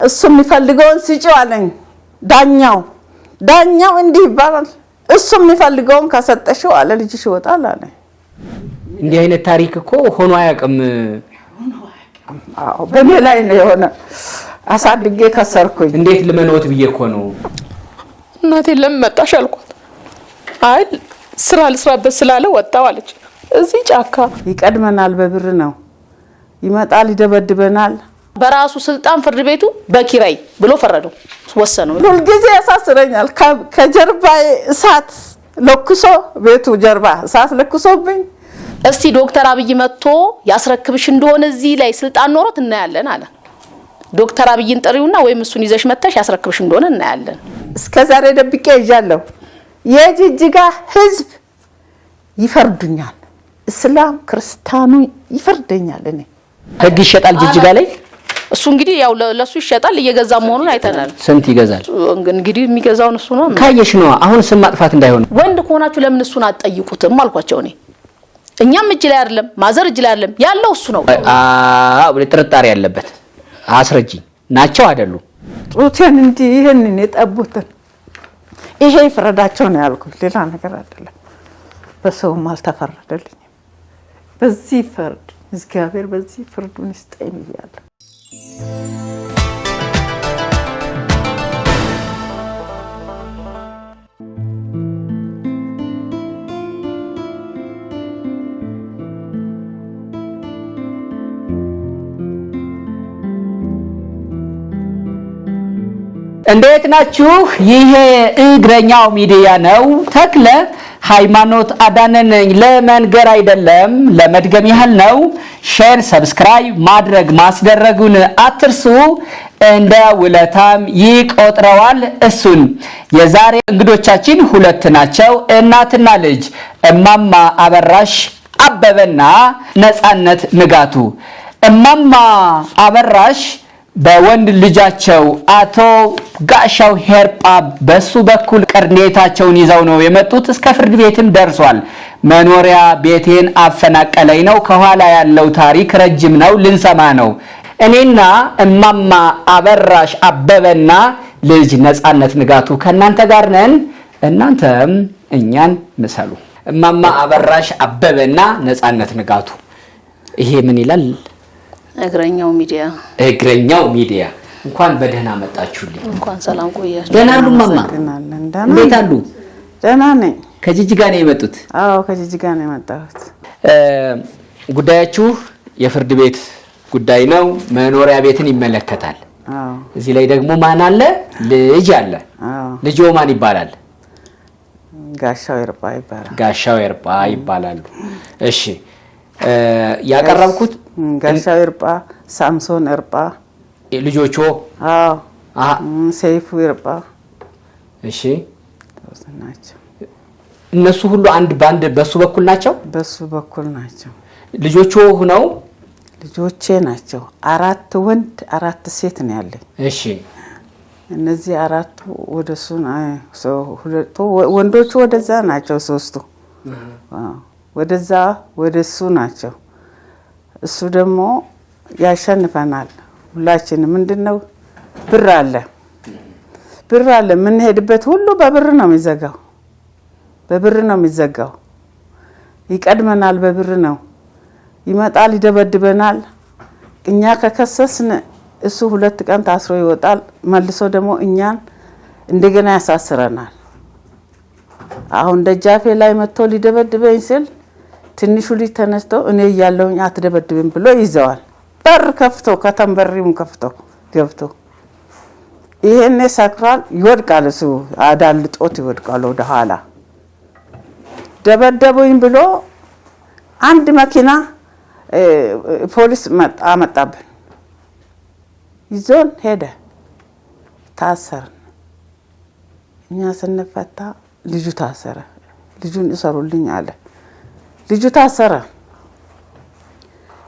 እሱ የሚፈልገውን ስጪው አለኝ ዳኛው እንዲህ ይባላል እሱ የሚፈልገውን ከሰጠሽው አለ ልጅሽ ይወጣል አለ እንዲህ አይነት ታሪክ እኮ ሆኖ አያውቅም አዎ በኔ ላይ ነው የሆነ አሳድጌ ከሰርኩኝ እንዴት ልመኖት ብዬ እኮ ነው እናቴ ለምመጣሽ አልኳት አይ ስራ ልስራበት ስላለ ወጣው አለች እዚህ ጫካ ይቀድመናል በብር ነው ይመጣል ይደበድበናል በራሱ ስልጣን ፍርድ ቤቱ በኪራይ ብሎ ፈረደው ወሰነው ሁሉ ጊዜ ያሳስረኛል ከጀርባዬ እሳት ለኩሶ ቤቱ ጀርባ እሳት ለኩሶብኝ እስቲ ዶክተር አብይ መጥቶ ያስረክብሽ እንደሆነ እዚህ ላይ ስልጣን ኖሮት እናያለን አለ ዶክተር አብይን ጥሪውና ወይም እሱን ይዘሽ መተሽ ያስረክብሽ እንደሆነ እናያለን እስከዛሬ ደብቄ ይዣለሁ የጅጅጋ ህዝብ ይፈርዱኛል እስላም ክርስቲያኑ ይፈርደኛል እኔ ህግ ይሸጣል ጅጅጋ ላይ እሱ እንግዲህ ያው ለሱ ይሸጣል እየገዛ መሆኑን አይተናል ስንት ይገዛል እንግዲህ የሚገዛው እሱ ነው ካየሽ ነው አሁን ስም ማጥፋት እንዳይሆን ወንድ ከሆናችሁ ለምን እሱን አትጠይቁትም አልኳቸው እኔ እኛም እጅ ላይ አይደለም ማዘር እጅ ላይ አይደለም ያለው እሱ ነው ጥርጣሬ ያለበት አስረጂ ናቸው አይደሉ ጡቴን እንዲ ይሄንን የጠቡትን ይሄ ይፈረዳቸው ነው ያልኩት ሌላ ነገር አይደለም በሰውም አልተፈረደልኝም በዚህ ፍርድ እግዚአብሔር በዚህ ፍርዱን ይስጠኝ ይያል እንዴት ናችሁ ይሄ እግረኛው ሚዲያ ነው ተክለ ሃይማኖት አዳነ ነኝ ለመንገር አይደለም ለመድገም ያህል ነው ሼር ሰብስክራይብ ማድረግ ማስደረጉን አትርሱ እንደ ውለታም ይቆጥረዋል እሱን የዛሬ እንግዶቻችን ሁለት ናቸው እናትና ልጅ እማማ አበራሽ አበበና ነፃነት ንጋቱ እማማ አበራሽ በወንድ ልጃቸው አቶ ጋሻው ሄርጳ በሱ በኩል ቅርኔታቸውን ይዘው ነው የመጡት እስከ ፍርድ ቤትም ደርሷል መኖሪያ ቤቴን አፈናቀለኝ ነው ከኋላ ያለው ታሪክ ረጅም ነው ልንሰማ ነው እኔና እማማ አበራሽ አበበና ልጅ ነፃነት ንጋቱ ከናንተ ጋር ነን እናንተም እኛን ምሰሉ እማማ አበራሽ አበበና ነፃነት ንጋቱ ይሄ ምን ይላል እግረኛው ሚዲያ እንኳን በደህና መጣችሁልኝ እንኳን ሰላም ቆያችሁ ደህና አሉ ማማ እንዴት አሉ ደህና ነኝ ከጅጅጋ ነው የመጡት አዎ ከጅጅጋ ነው የመጣሁት ጉዳያችሁ የፍርድ ቤት ጉዳይ ነው መኖሪያ ቤትን ይመለከታል አዎ እዚህ ላይ ደግሞ ማን አለ ልጅ አለ አዎ ልጅ ማን ይባላል ጋሻው ይርጳ ይባላሉ እሺ ያቀረብኩት ጋሻው ይርጳ ሳምሶን ይርጳ ልጆቹ አዎ ሰይፉ ይርጳ እሺ ናቸው እነሱ ሁሉ አንድ ባንድ በሱ በኩል ናቸው ልጆቹ ሆነው ልጆቼ ናቸው አራት ወንድ አራት ሴት ነው ያለኝ እሺ እነዚህ አራቱ ወደሱ ሁለቱ ወንዶቹ ወደዛ ናቸው ሶስቱ ወደሱ ናቸው እሱ ደግሞ ያሸንፈናል ሁላችንም ምንድነው ብር አለ ምን ሄድበት ሁሉ በብር ነው የሚዘጋው ይቀድመናል በብር ነው ይመጣል ይደበድበናል እኛ ከከሰስን እሱ 2 ቀን ታስሮ ይወጣል መልሶ ደግሞ እኛን እንደገና ያሳስረናል አሁን ደጃፌ ላይ መጥቶ ሊደበድበኝ ሲል ትንሹ ልጅ ተነስቶ እኔ ያለውኝ አትደበድብም ብሎ ይዘዋል በር ከፍቶ ከተንበሪውን ከፍቶ ገብቶ ይሄኔ ሰክራል ይወድቃል እሱ አዳልጦት ይወድቃል ወደ ኋላ ደበደቡኝ ብሎ አንድ መኪና ፖሊስ አመጣብን ይዞን ሄደ ታሰርን እኛ ስንፈታ ልጁ ታሰረ ልጁን ይሰሩልኝ አለ ልጁ ታሰረ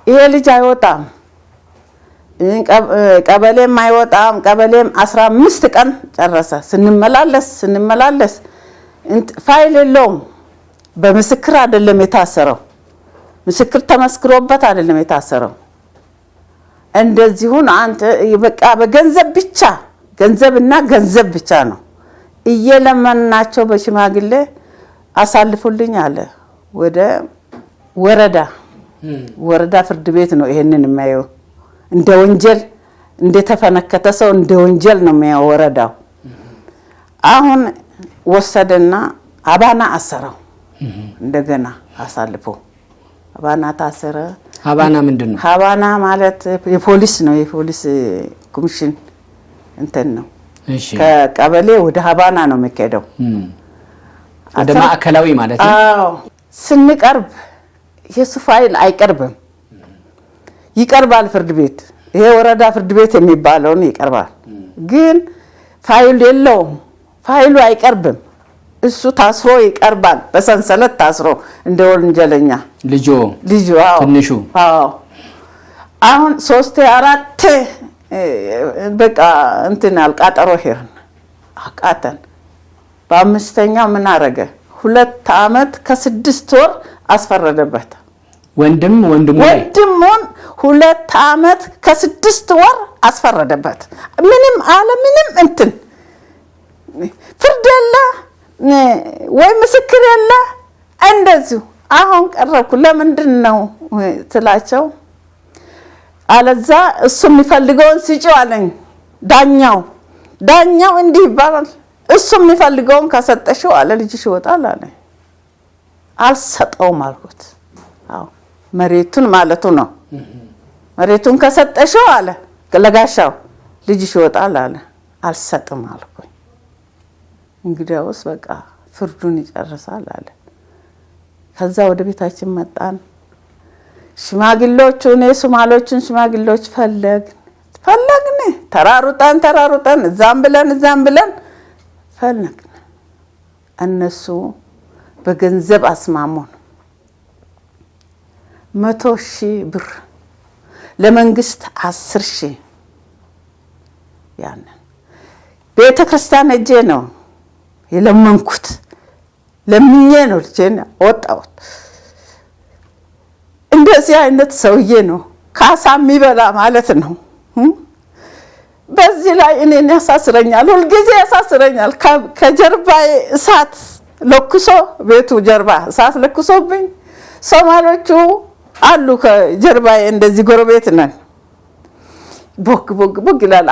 ይሄ ልጅ አይወጣም ቀበሌም አይወጣም ቀበሌም 15 ቀን ጨረሰ ስንመላለስ ፋይል የለውም በምስክር አይደለም የታሰረው ምስክር ተመስክሮበት አይደለም የታሰረው እንደዚሁን አንተ በቃ በገንዘብ ብቻ ገንዘብና ገንዘብ ብቻ ነው እየለመናቸው በሽማግሌ አሳልፉልኝ አለ። ወደ ወረዳ ፍርድ ቤት ነው ይሄንን የሚያየው። እንደ ወንጀል እንደተፈነከተ ሰው እንደ ወንጀል ነው የሚያየው ወረዳው። አሁን ወሰደና አባና አሰረው። እንደገና አሳልፎ አባና ታሰረ። አባና ምንድነው? አባና ማለት የፖሊስ ነው። የፖሊስ ኮሚሽን እንትን ነው። እሺ ከቀበሌ ወደ አባና ነው የሚሄደው። ወደ ማዕከላዊ ማለት ነው። አዎ ስንቀርብ የሱ ፋይል አይቀርብም። ይቀርባል ፍርድ ቤት። ይሄ ወረዳ ፍርድ ቤት የሚባለውን ይቀርባል። ግን ፋይል የለውም። ፋይሉ አይቀርብም። እሱ ታስሮ ይቀርባል። በሰንሰለት ታስሮ እንደ ወንጀለኛ ልጆ አዎ ትንሹ አዎ። አሁን 3 4 በቃ እንትን አልቃጠሮ ሄርን አቃተን። በአምስተኛው ምን አረገ? 2 አመት ከ6 ወር አስፈረደበት። ወንድሙን 2 አመት ከ6 ወር አስፈረደበት። ምንም እንትን ፍርድ የለ ወይ ምስክር የለ። እንደዚሁ አሁን ቀረብኩ። ለምንድን ነው ትላቸው? አለዛ እሱ የሚፈልገውን ስጪው አለኝ ዳኛው እንዲህ ይባላል። እሱ የሚፈልገውን ከሰጠሽው አለ ልጅሽ ይወጣል አለ። አልሰጠውም አልኩት። አዎ መሬቱን ማለቱ ነው። መሬቱን ከሰጠሽው አለ ለጋሻው ልጅሽ ይወጣል አለ። አልሰጥም አልኩኝ። እንግዲያውስ በቃ ፍርዱን ይጨርሳል አለ። ከዛ ወደ ቤታችን መጣን። ሽማግሌዎቹ ሶማሌዎችን ሽማግሌዎች ፈለግን ተራሩጠን እዛም ብለን ፈለግን። እነሱ በገንዘብ አስማሙን። 100,000 ብር ለመንግስት 10,000 ያንን ቤተክርስቲያን እጄ ነው የለመንኩት። ለምኜ ነው ልጄን ወጣሁት። እንደዚህ አይነት ሰውዬ ነው ካሳ የሚበላ ማለት ነው። በዚህ ላይ እኔን ያሳስረኛል፣ ሁልጊዜ ያሳስረኛል። ከጀርባዬ እሳት ለኩሶ ቤቱ ጀርባ እሳት ለኩሶብኝ ሶማሌዎቹ አሉ ከጀርባዬ እንደዚህ ጎረቤት ነን። ቦግ ይላል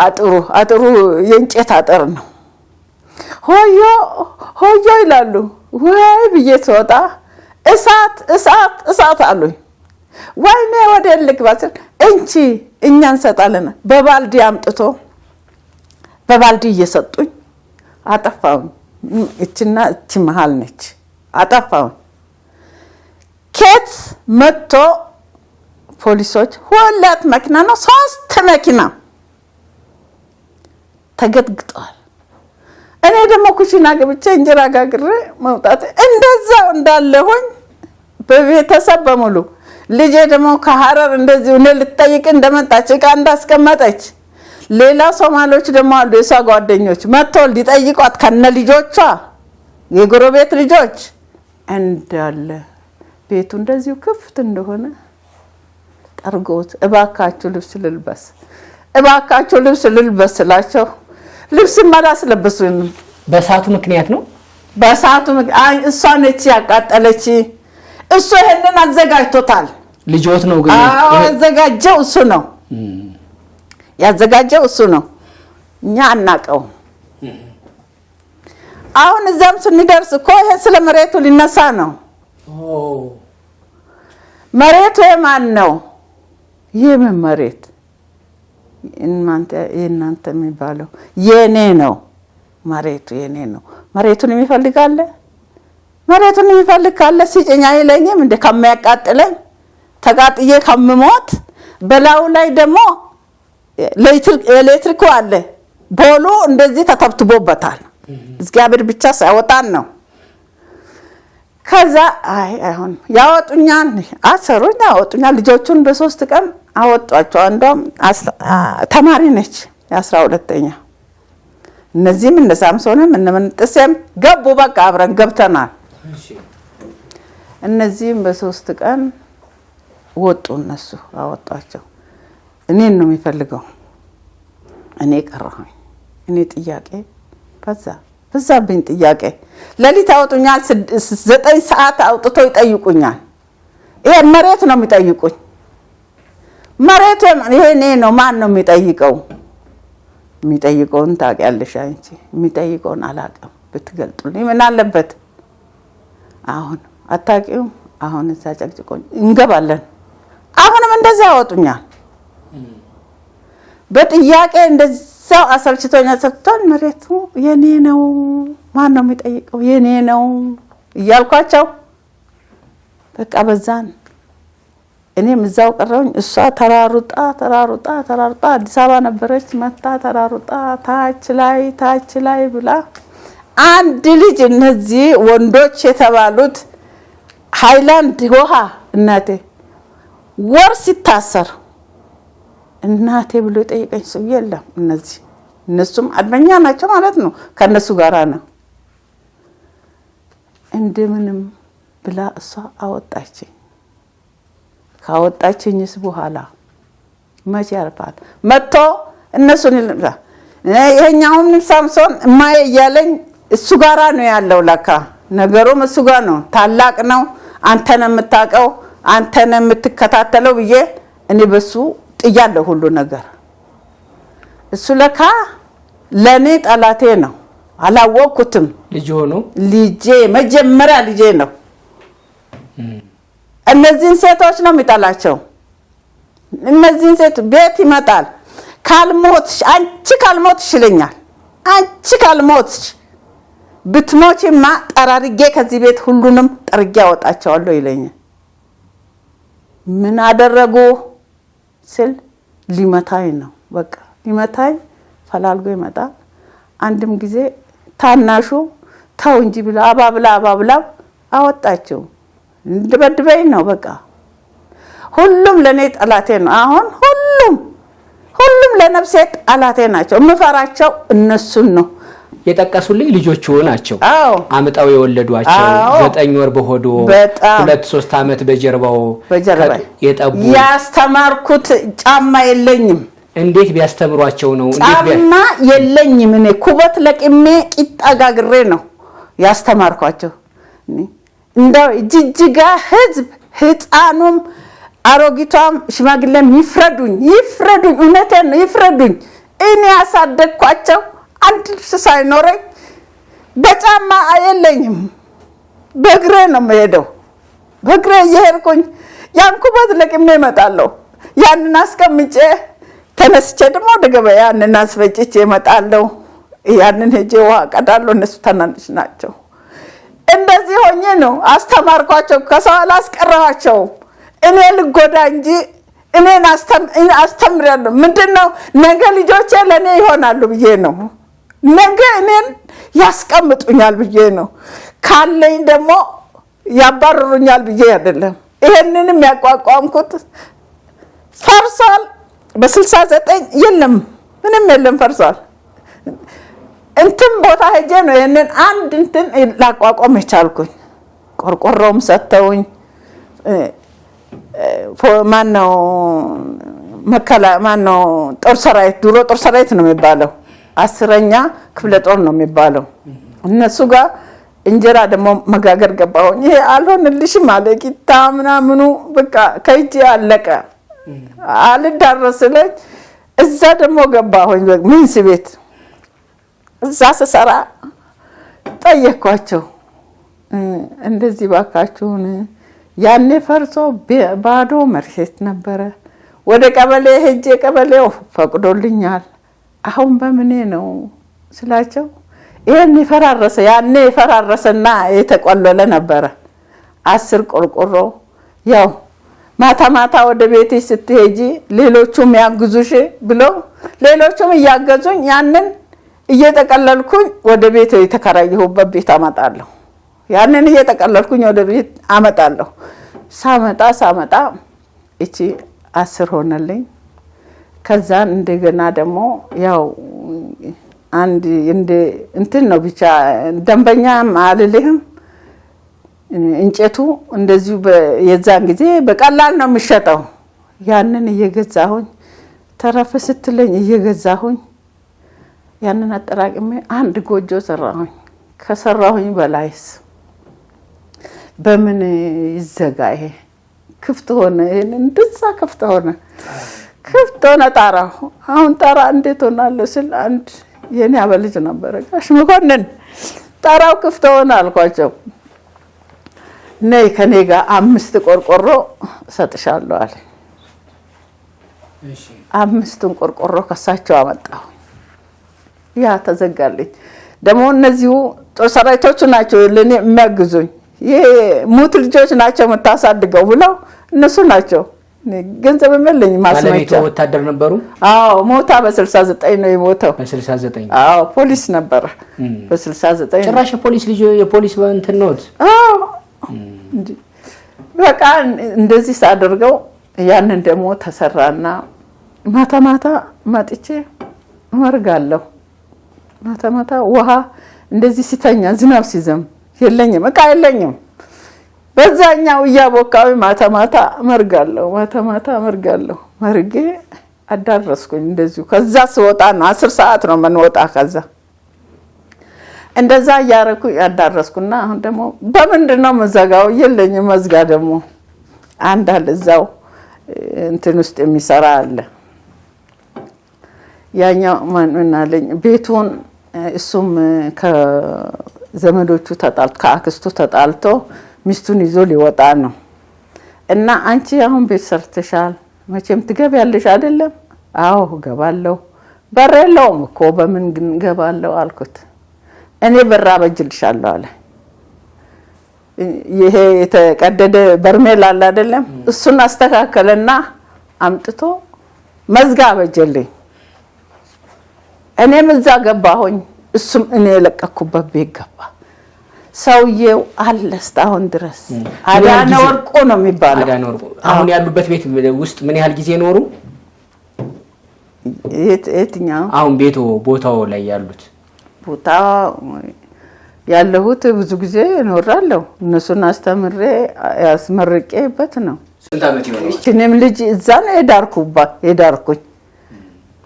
አጥሩ የእንጨት አጥር ነው። ሆዮ ይላሉ። ወይ ብዬ ስወጣ እሳት አሉኝ። ወይኔ ወደ ልግባ ስል እንቺ እኛ እንሰጣለን በባልዲ አምጥቶ በባልዲ እየሰጡኝ አጠፋውኝ። እቺና እቺ መሃል ነች። አጠፋውኝ። ኬት መጥቶ ፖሊሶች 2 መኪና ነው 3 መኪና ተገጥግጠዋል። እኔ ደግሞ ኩሽና ገብቼ እንጀራ ጋግሬ መውጣት እንደዛው እንዳለሁኝ በቤተሰብ በሙሉ ልጄ ደግሞ ከሐረር እንደዚህ ነው ልትጠይቅ እንደመጣች ዕቃ እንዳስቀመጠች ሌላ ሶማሌዎች ደግሞ አሉ የሷ ጓደኞች መጥተው ሊጠይቋት ከነ ልጆቿ የጎረቤት ልጆች እንዳለ ቤቱ እንደዚሁ ክፍት እንደሆነ ጠርጎት እባካችሁ ልብስ ልልበስ ስላቸው ልብስ ማዳስ ለበሱኝ። በሳቱ ምክንያት ነው። እሷ ነች ያቃጠለች። እሱ ይሄንን አዘጋጅቶታል። ልጆት ነው ግን ያዘጋጀው እሱ ነው። እኛ አናቀው። አሁን እዛም ስንደርስ እኮ ይሄ ስለ መሬቱ ሊነሳ ነው። መሬቱ የማን ነው? የምን መሬት? እናንተ የሚባለው የኔ ነው። መሬቱ የኔ ነው። መሬቱን የሚፈልጋለ መሬቱን የሚፈልግ ካለ ሲጨኛ ይለኝም እንደ ከመያቃጥለኝ ተቃጥዬ ከምሞት በላው ላይ ደግሞ ኤሌክትሪክ አለ። ቦሎ እንደዚህ ተተብትቦበታል። እግዚአብሔር ብቻ ሳይወጣን ነው። ከዛ አይሆን ያወጡኛል፣ አሰሩኝ፣ ያወጡኛል። ልጆቹን በ3 ቀን አወጧቸው። አንዷም ተማሪ ነች የ12ኛ። እነዚህም እነ ሳምሶንም እነ ምንጥሴም ገቡ። በቃ አብረን ገብተናል። እነዚህም በ3 ቀን ወጡ። እነሱ አወጧቸው። እኔን ነው የሚፈልገው። እኔ ቀረሁኝ። እኔ ጥያቄ በዛብኝ ጥያቄ። ሌሊት አውጡኛል፣ 9 ሰዓት አውጥቶ ይጠይቁኛል። ይሄ መሬት ነው የሚጠይቁኝ። መሬት ይሄ እኔ ነው። ማን ነው የሚጠይቀው? የሚጠይቀውን ታውቂያለሽ አንቺ። የሚጠይቀውን አላውቅም። ብትገልጡልኝ ምን አለበት? አሁን አታውቂውም? አሁን እዛ ጨቅጭቆኝ እንገባለን። አሁንም እንደዛ ያወጡኛል በጥያቄ። እንደዛው አሰልችቶኝ መሬቱ የኔ ነው። ማን ነው የሚጠይቀው? የኔ ነው እያልኳቸው በቃ በዛን እኔም እዛው ቀረሁኝ። እሷ ተራሩጣ አዲስ አበባ ነበረች። መታ ተራሩጣ ታች ላይ ብላ አንድ ልጅ እነዚህ ወንዶች የተባሉት ሃይላንድ ውሃ እናቴ ወር ሲታሰር እናቴ ብሎ የጠየቀኝ ሰው የለም። እነሱም አድመኛ ናቸው ማለት ነው። ከነሱ ጋራ ነው። እንደምንም ብላ እሷ አወጣችኝ። ካወጣችኝስ በኋላ መቼ ያርፋል መጥቶ እነሱን ይልምዛ ይሄኛውን ሳምሶን ማየ እያለኝ እሱ ጋራ ነው ያለው። ለካ ነገሩም እሱ ጋር ነው። ታላቅ ነው። አንተ ነው የምታውቀው፣ አንተ ነው የምትከታተለው ብዬ እኔ በሱ ጥያለሁ ሁሉ ነገር። እሱ ለካ ለኔ ጠላቴ ነው። አላወቅኩትም። ልጅ ሆኖ መጀመሪያ ልጄ ነው። እነዚህን ሴቶች ነው የሚጠላቸው። እነዚህን ሴት ቤት ይመጣል። ካልሞትሽ አንቺ ካልሞትሽ ይለኛል። አንቺ ካልሞትሽ ብትሞችማ ጠራርጌ ከዚህ ቤት ሁሉንም ጠርጌ አወጣቸዋለሁ ይለኛል። ምን አደረጉ ስል ሊመታኝ ነው። በቃ ሊመታኝ ፈላልጎ ይመጣል። አንድም ጊዜ ታናሹ ተው እንጂ ብላ አባብላ አወጣቸው። እንደበድበኝ ነው። በቃ ሁሉም ለኔ ጠላቴ ነው። አሁን ሁሉም ለነፍሴ ጠላቴ ናቸው። የምፈራቸው እነሱን ነው። የጠቀሱልኝ ልጆቹ ናቸው። አምጣው የወለዷቸው 9 ወር በሆዶ 2-3 አመት በጀርባው የጠቡ ያስተማርኩት ጫማ የለኝም። እንዴት ቢያስተምሯቸው ነው? ጫማ የለኝም። እኔ ኩበት ለቅሜ ቂጣ ጋግሬ ነው ያስተማርኳቸው። እንደው ጅጅጋ ህዝብ ህፃኑም አሮጊቷም ሽማግሌም ይፍረዱኝ። እውነቴን ነው ይፍረዱኝ። እኔ ያሳደግኳቸው አንድ ልብስ ሳይኖረኝ በጫማ የለኝም። በእግሬ ነው የምሄደው። በእግሬ እየሄድኩኝ ያን ኩበት ለቅሜ እመጣለሁ። ያንን አስቀምጬ ተነስቼ ደግሞ ወደ ገበያ ያንን አስፈጭቼ እመጣለሁ። ያንን ሄጄ ውሃ ቀዳለሁ። እነሱ ታናንሽ ናቸው። እንደዚህ ሆኜ ነው አስተማርኳቸው። ከሰው አላስቀረኋቸው። እኔ ልጎዳ እንጂ እኔን አስተምራለሁ። ምንድነው ነገ ልጆቼ ለኔ ይሆናሉ ብዬ ነው። ነገ እኔን ያስቀምጡኛል ብዬ ነው። ካለኝ ደግሞ ያባርሩኛል ብዬ አይደለም። ይሄንንም ያቋቋምኩት ፈርሷል። በ69 የለም ምንም የለም ፈርሷል። እንትን ቦታ ሄጄ ነው ይሄንን አንድ እንትን ላቋቋም የቻልኩኝ። ቆርቆሮም ሰተውኝ ማነው ጦር ሰራዊት ድሮ ጦር ሰራዊት ነው የሚባለው 10ኛ ክፍለ ጦር ነው የሚባለው። እነሱ ጋር እንጀራ ደግሞ መጋገር ገባሁኝ። ይሄ አልሆንልሽም አለ ቂጣ ምናምኑ በቃ ከእጄ አለቀ። አልዳረስልኝ። እዛ ደግሞ ገባሁኝ ምንስ ቤት። እዛ ስሰራ ጠየኳቸው። እንደዚህ ባካችሁን ያኔ ፈርሶ ባዶ መሬት ነበረ። ወደ ቀበሌ ሄጄ ቀበሌው ፈቅዶልኛል። አሁን በምኔ ነው ስላቸው ይሄን ይፈራረሰ ያኔ ይፈራረሰና የተቆለለ ነበረ 10 ቆርቆሮ። ያው ማታ ወደ ቤቴ ስትሄጂ ሌሎቹም ያግዙሽ ብለው ሌሎቹም እያገዙኝ ያንን እየተቀለልኩኝ ወደ ቤት የተከራየሁበት ቤት አመጣለሁ። ያንን እየተቀለልኩኝ ወደ ቤት አመጣለሁ። ሳመጣ እቺ 10 ሆነልኝ። ከዛን እንደገና ደግሞ ያው አንድ እንትን ነው ብቻ ደንበኛ አልልህም። እንጨቱ እንደዚሁ የዛን ጊዜ በቀላል ነው የሚሸጠው። ያንን እየገዛሁኝ ተረፈ ስትለኝ እየገዛሁኝ ያንን አጠራቅሜ አንድ ጎጆ ሰራሁኝ። ከሰራሁኝ በላይስ በምን ይዘጋ? ይሄ ክፍት ሆነ። ይሄን እንደዛ ክፍት ሆነ ጣራው። አሁን ጣራ እንዴት ሆናለ ስል አንድ የኔ አበልጅ ነበር ጋሽ መኮንን ጣራው ክፍት ሆነ አልኳቸው። ነይ ከኔ ጋር 5 ቆርቆሮ ሰጥሻለሁ አለ። እሺ 5ቱን ቆርቆሮ ከሳቸው አመጣሁ። ያ ተዘጋልኝ። ደግሞ እነዚሁ ጦር ሰራዊቶች ናቸው ለኔ የሚያግዙኝ። ይሄ ሙት ልጆች ናቸው የምታሳድገው ብለው እነሱ ናቸው። ገንዘብ የለኝ ማስመጫ። ባለቤቱ ወታደር ነበሩ? አዎ ሞታ በ69 ነው የሞተው። በ69? አዎ ፖሊስ ነበር በ69። ጭራሽ የፖሊስ እንትን ነው? አዎ በቃ እንደዚህ ሳደርገው ያንን ደግሞ ተሰራና ማታ ማታ መጥቼ መርጋለሁ። ማታ ማታ ውሃ እንደዚህ ሲተኛ ዝናብ ሲዘም የለኝም፣ እቃ የለኝም። በዛኛው እያቦካው ማታ ማታ መርጋለሁ። መርጌ አዳረስኩኝ እንደዚሁ። ከዛ ስወጣ ነው 10 ሰዓት ነው መንወጣ። ከዛ እንደዛ ያረኩ ያዳረስኩና አሁን ደግሞ በምንድነው መዘጋው? የለኝም መዝጋ። ደግሞ አንድ አለ እዛው እንትን ውስጥ የሚሰራ አለ። ያኛው ማን አለኝ ቤቱን እሱም ከዘመዶቹ ከአክስቱ ተጣልቶ ሚስቱን ይዞ ሊወጣ ነው እና አንቺ አሁን ቤት ሰርተሻል መቼም ትገቢያለሽ አይደለም? አዎ ገባለሁ። በር የለውም እኮ በምን ግን ገባለሁ አልኩት። እኔ በር አበጅልሻለሁ አለ። ይሄ የተቀደደ በርሜል አለ አይደለም? እሱን አስተካከለና አምጥቶ መዝጋ አበጀልኝ። እኔም እዛ ገባሁኝ። እሱም እኔ የለቀኩበት ቤት ገባ። ሰውየው አለ እስካሁን ድረስ። አዳነ ወርቁ ነው የሚባለው። አዳነ ወርቁ አሁን ያሉበት ቤት ውስጥ ምን ያህል ጊዜ ኖሩ? የትኛው? አሁን ቦታው ላይ ያሉት ቦታ ያለሁት ብዙ ጊዜ እኖራለሁ። እነሱን አስተምሬ ያስመርቄበት ነው። ስንት አመት ይሆናል? እቺንም ልጅ እዛ ነው የዳርኩኝ።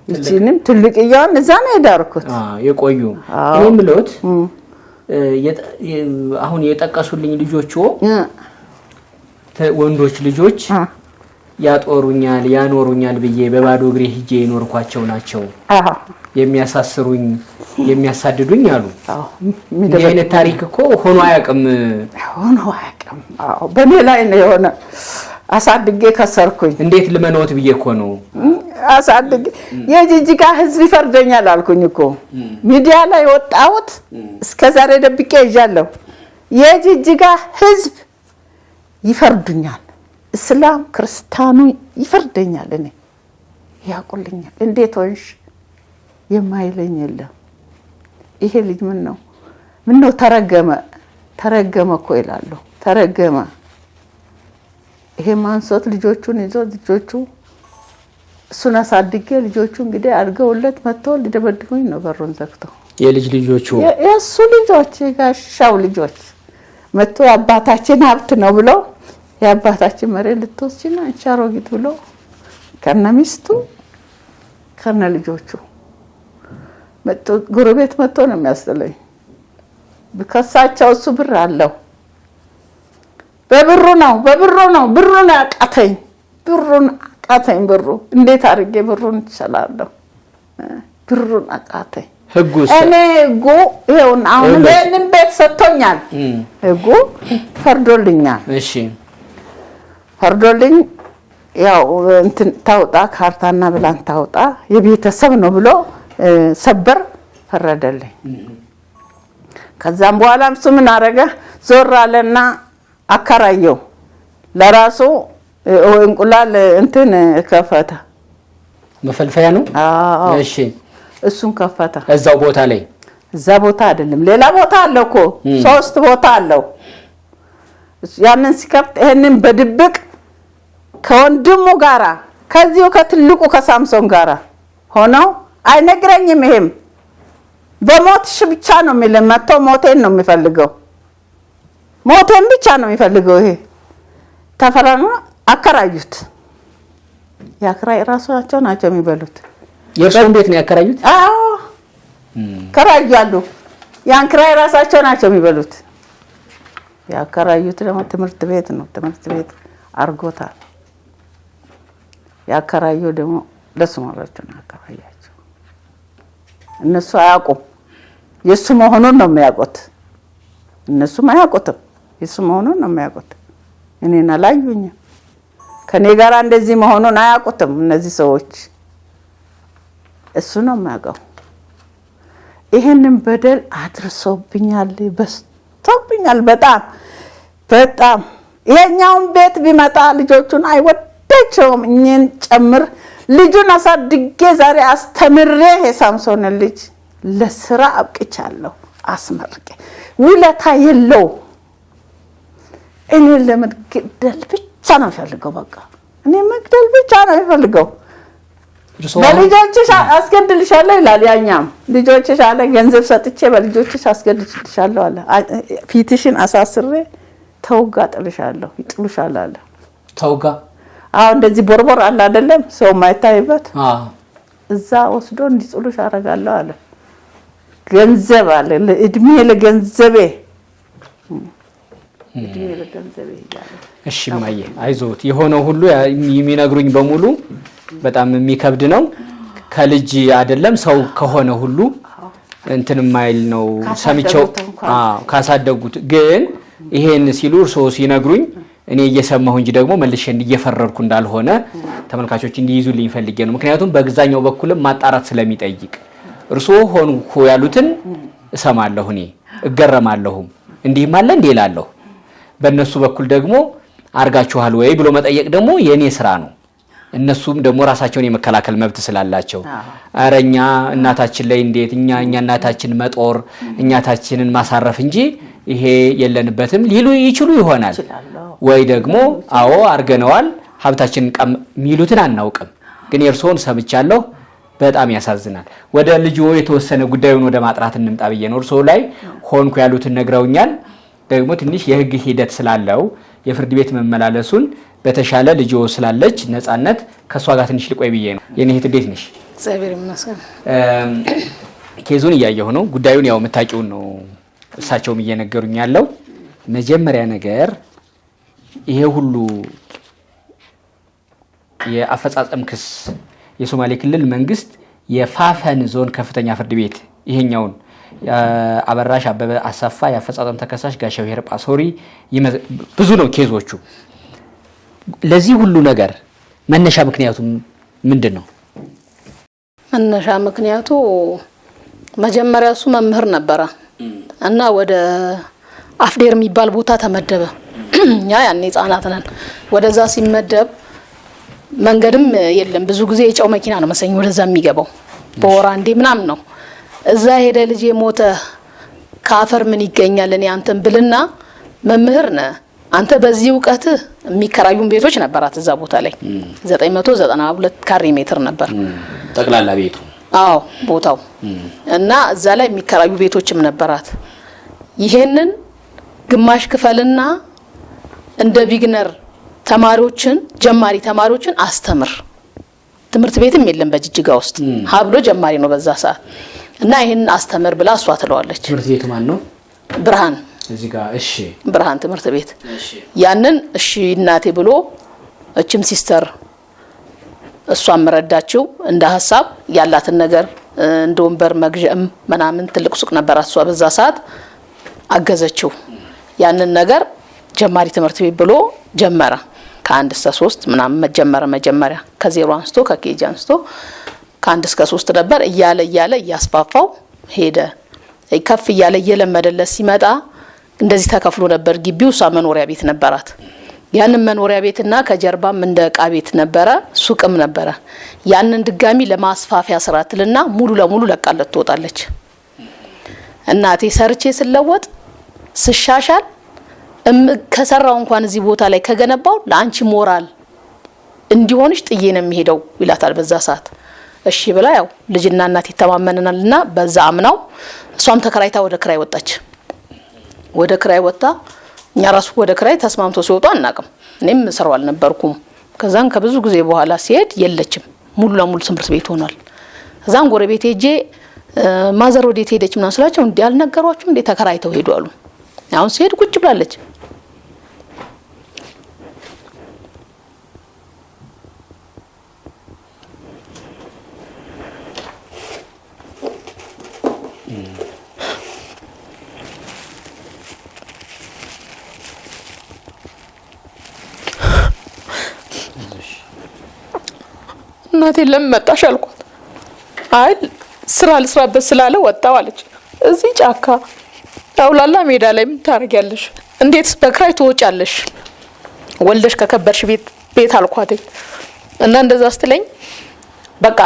እቺንም ትልቅያውን እዛ ነው የዳርኩት። የቆዩ እኔም ልዎት አሁን የጠቀሱልኝ ልጆቹ ወንዶች ልጆች ያጦሩኛል ያኖሩኛል ብዬ በባዶ እግሬ ሂጄ የኖርኳቸው ናቸው። የሚያሳስሩኝ የሚያሳድዱኝ አሉ። እንዲህ አይነት ታሪክ እኮ ሆኖ አያውቅም። አዎ በኔ ላይ ነው የሆነ። አሳድጌ ከሰርኩኝ። እንዴት ልመኖት ብዬ እኮ ነው አሳድጌ። የጂጂጋ ህዝብ ይፈርደኛል አልኩኝ እኮ ሚዲያ ላይ ወጣሁት። እስከዛሬ ደብቄ ይዣለሁ። የጂጂጋ ህዝብ ይፈርዱኛል፣ እስላም ክርስቲያኑ ይፈርደኛል። እኔ ያቁልኛል። እንዴት ሆንሽ የማይለኝ የለም። ይሄ ልጅ ምን ነው ተረገመ እኮ ይላሉ። ተረገመ። ይሄ ማንሶት ልጆቹን ይዞ ልጆቹ እሱን አሳድጌ ልጆቹ እንግዲህ አድገውለት መጥቶ ሊደበድቡኝ ነው በሩን ዘግተው። ልጆቹ የእሱ ልጆች የጋሻው ልጆች መጥቶ የአባታችን ሀብት ነው ብሎ የአባታችን መሬት ልትወስጂና አንቺ አሮጊት ብሎ ከነሚስቱ ከነ ልጆቹ መጥቶ ጎረቤት መጥቶ ነው የሚያስጥለኝ። በከሳቸው እሱ ብር አለው። ብሩን ያቃተኝ ብሩ እንዴት አድርጌ ብሩን ይችላልው? ብሩን አቃተኝ። እኔ ህጉ ይሄውን አሁን ለምን ቤት ሰጥቶኛል። ህጉ ፈርዶልኛል። እሺ ፈርዶልኝ ያው እንትን ታውጣ ካርታና ብላን ታውጣ የቤተሰብ ነው ብሎ ሰበር ፈረደልኝ። ከዛም በኋላ እሱ ምን አረገ? ዞር አለና አከራየው ለራሱ እንቁላል እንትን ከፈተ። መፈልፈያ ነው? አዎ እሺ እሱን ከፈተ። እዛው ቦታ ላይ? እዛ ቦታ አይደለም ሌላ ቦታ አለው እኮ 3 ቦታ አለው። ያንን ሲከፍት ይሄንን በድብቅ ከወንድሙ ጋራ ከዚሁ ከትልቁ ከሳምሶን ጋራ ሆነው አይነግረኝም። ይሄም በሞትሽ ብቻ ነው የሚለው። መጥቶ ሞቴን ነው የሚፈልገው። ሞቴን ብቻ ነው የሚፈልገው። ይሄ ተፈራና አከራዩት። ያክራይ ራሳቸው ናቸው የሚበሉት። የእርሶን ቤት ነው ያከራዩት? አዎ ከራያሉ። ያን ክራይ ራሳቸው ናቸው የሚበሉት። ያከራዩት ደግሞ ትምህርት ቤት ነው። ትምህርት ቤት አርጎታል። ያከራዩ ደግሞ ለስማራቸው ነው ያከራያቸው። እነሱ አያውቁም። የሱ መሆኑን ነው የሚያውቁት። እነሱም አያውቁትም። የሱ መሆኑን ነው የሚያውቁት። እኔን አላዩኝም። ከኔ ጋር እንደዚህ መሆኑን አያውቁትም እነዚህ ሰዎች። እሱ ነው የሚያውቀው። ይሄንን በደል አድርሶብኛል፣ በስቶብኛል። በጣም በጣም ይሄኛውን ቤት ቢመጣ ልጆቹን አይወዳቸውም። እኔን ጨምር ልጁን አሳድጌ ዛሬ አስተምሬ የሳምሶን ልጅ ለስራ አብቅቻለሁ። አስመርቄ ውለታ የለው። እኔ ለመግደል ብቻ ነው ፈልገው። በቃ እኔ መግደል ብቻ ነው ፈልገው። በልጆችሽ አስገድልሻለሁ ይላል። ያኛም ልጆችሽ አለ ገንዘብ ሰጥቼ በልጆችሽ አስገድልሻለሁ አለ። ፊትሽን አሳስሬ ተውጋ ጥልሻለሁ፣ ይጥሉሻል አለ። ተውጋ? አዎ እንደዚህ ቦርቦር አለ አይደለም ሰው ማይታይበት። እዛ ወስዶ እንዲጥሉሽ አረጋለሁ አለ። ገንዘብ አለ ለእድሜ ለገንዘቤ እሺ ማየ አይዞት። የሆነው ሁሉ የሚነግሩኝ በሙሉ በጣም የሚከብድ ነው። ከልጅ አይደለም ሰው ከሆነ ሁሉ እንትን ማይል ነው። ሰምቸው ካሳደጉት ግን ይሄን ሲሉ እርሶ ሲነግሩኝ እኔ እየሰማሁ እንጂ ደግሞ መልሼ እየፈረርኩ እንዳልሆነ ተመልካቾች እንዲይዙልኝ ፈልጌ ነው። ምክንያቱም በግዛኛው በኩልም ማጣራት ስለሚጠይቅ እርሶ ሆንኩ ያሉትን እሰማለሁ፣ እኔ እገረማለሁም። እንዲህም አለ እንዴ እላለሁ። በእነሱ በኩል ደግሞ አርጋችኋል ወይ ብሎ መጠየቅ ደግሞ የኔ ስራ ነው። እነሱም ደግሞ ራሳቸውን የመከላከል መብት ስላላቸው አረኛ እናታችን ላይ እንዴት እኛ እናታችን መጦር እኛታችንን ማሳረፍ እንጂ ይሄ የለንበትም ሊሉ ይችሉ ይሆናል። ወይ ደግሞ አዎ አርገነዋል ሀብታችንን ሚሉትን አናውቅም። ግን የርሶን ሰምቻለሁ። በጣም ያሳዝናል። ወደ ልጅ የተወሰነ ጉዳዩን ወደ ማጥራት እንምጣ ብዬ ነው። እርሶ ላይ ሆንኩ ያሉትን ነግረውኛል። ደግሞ ትንሽ የህግ ሂደት ስላለው የፍርድ ቤት መመላለሱን በተሻለ ልጅ ስላለች ነፃነት ከሷ ጋር ትንሽ ልቆይ ብዬ ነው። የኔ እህት እንዴት ነሽ? እግዚአብሔር ይመስገን። ኬዙን እያየሁ ነው። ጉዳዩን ያው የምታውቂውን ነው እሳቸውም እየነገሩኝ ያለው። መጀመሪያ ነገር ይሄ ሁሉ የአፈጻጸም ክስ የሶማሌ ክልል መንግስት የፋፈን ዞን ከፍተኛ ፍርድ ቤት ይሄኛውን አበራሽ አበበ አሰፋ የአፈጻጸም ተከሳሽ ጋሻው ሄርጳ ሶሪ ብዙ ነው ኬዞቹ። ለዚህ ሁሉ ነገር መነሻ ምክንያቱ ምንድነው? መነሻ ምክንያቱ መጀመሪያ እሱ መምህር ነበረ እና ወደ አፍዴር የሚባል ቦታ ተመደበ። ያኔ ህፃናት ነን። ወደዛ ሲመደብ መንገድም የለም። ብዙ ጊዜ የጨው መኪና ነው መሰኝ ወደዛ የሚገባው በወር አንዴ ምናምን ነው። እዛ ሄደ ልጅ ሞተ ካፈር ምን ይገኛል? እኔ አንተን ብልና መምህር ነህ አንተ በዚህ ዕውቀት የሚከራዩን ቤቶች ነበራት እዛ ቦታ ላይ 992 ካሬ ሜትር ነበር ጠቅላላ ቤቱ። አዎ ቦታው እና እዛ ላይ የሚከራዩ ቤቶችም ነበራት። ይሄንን ግማሽ ክፈልና እንደ ቢግነር ተማሪዎችን ጀማሪ ተማሪዎችን አስተምር። ትምህርት ቤትም የለም በጅጅጋ ውስጥ ሀብሎ ጀማሪ ነው በዛ ሰዓት እና ይሄን አስተምር ብላ እሷ ትለዋለች። ትምህርት ቤቱ ማን ነው? ብርሃን እዚህ ጋር እሺ፣ ብርሃን ትምህርት ቤት። ያንን እሺ እናቴ ብሎ እችም ሲስተር እሷም ረዳችው እንደ ሐሳብ ያላትን ነገር እንደ ወንበር መግዣም ምናምን ትልቅ ሱቅ ነበር እሷ በዛ ሰዓት አገዘችው። ያንን ነገር ጀማሪ ትምህርት ቤት ብሎ ጀመረ። ከ1 እስከ 3 ምናምን መጀመሪያ ከዜሮ አንስቶ ከኬጂ አንስቶ ከ1 እስከ 3 ነበር። እያለ እያስፋፋው ሄደ። ከፍ እያለ እየለመደለት ሲመጣ እንደዚህ ተከፍሎ ነበር ግቢው። እሷ መኖሪያ ቤት ነበራት። ያንን መኖሪያ ቤትና ከጀርባም እንደ ዕቃ ቤት ነበረ፣ ሱቅም ነበረ። ያንን ድጋሚ ለማስፋፊያ ስራትልና ሙሉ ለሙሉ ለቃለት ትወጣለች። እናቴ ሰርቼ ስለወጥ ስሻሻል ከሰራው እንኳን እዚህ ቦታ ላይ ከገነባው ለአንቺ ሞራል እንዲሆንሽ ጥዬ ነው የሚሄደው ይላታል በዛ ሰዓት። እሺ ብላ ያው ልጅና እናት ይተማመነናልና በዛ አምናው እሷም ተከራይታ ወደ ክራይ ወጣች። ወደ ክራይ ወጣ። እኛ ራሱ ወደ ክራይ ተስማምቶ ሲወጡ አናቅም። እኔም ስራው አልነበርኩም ከዛን ከብዙ ጊዜ በኋላ ሲሄድ የለችም፣ ሙሉ ለሙሉ ትምህርት ቤት ሆኗል። ከዛን ጎረቤት ሄጄ ማዘር ወዴት ሄደች ምናምን ስላቸው እንዴ አልነገሯችሁ እንዴ ተከራይተው ሄዱ አሉ። አሁን ሲሄድ ቁጭ ብላለች። እናቴ ለምን መጣሽ አልኳት። አይ ስራ ልስራበት ስላለ ወጣው አለች። እዚህ ጫካ አውላላ ሜዳ ላይ ምን ታረጊያለሽ? እንዴት በክራይ ትወጫለሽ? ወልደሽ ከከበርሽ ቤት አልኳት። እና እንደዛ ስትለኝ በቃ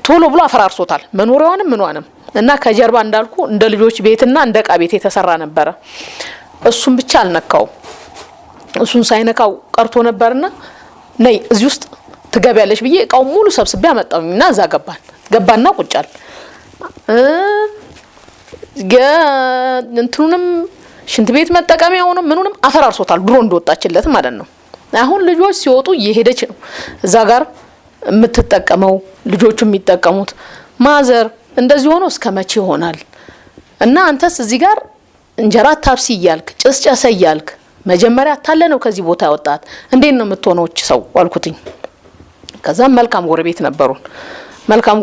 ቶሎ ብሎ አፈራርሶታል መኖሪያዋንም ምኗንም። እና ከጀርባ እንዳልኩ እንደ ልጆች ቤትና እንደ ዕቃ ቤት የተሰራ ነበረ። እሱን ብቻ አልነካው። እሱን ሳይነካው ቀርቶ ነበርና ነይ እዚህ ውስጥ ትገቢያለሽ ብዬ እቃው ሙሉ ሰብስቤ አመጣውኝና እዛ ገባና ቁጫል እንትኑንም ሽንት ቤት መጠቀሚያውንም ምኑንም አፈራርሶታል ድሮ እንደወጣችለት ማለት ነው። አሁን ልጆች ሲወጡ እየሄደች ነው እዛ ጋር የምትጠቀመው ልጆቹ የሚጠቀሙት። ማዘር እንደዚህ ሆኖ እስከመቼ ይሆናል? እና አንተስ እዚህ ጋር እንጀራ ታብሲ እያልክ ጭስጨሰ እያልክ መጀመሪያ ታለ ነው ከዚህ ቦታ ያወጣት እንዴት ነው የምትሆነው ሰው አልኩትኝ። ከዛም መልካም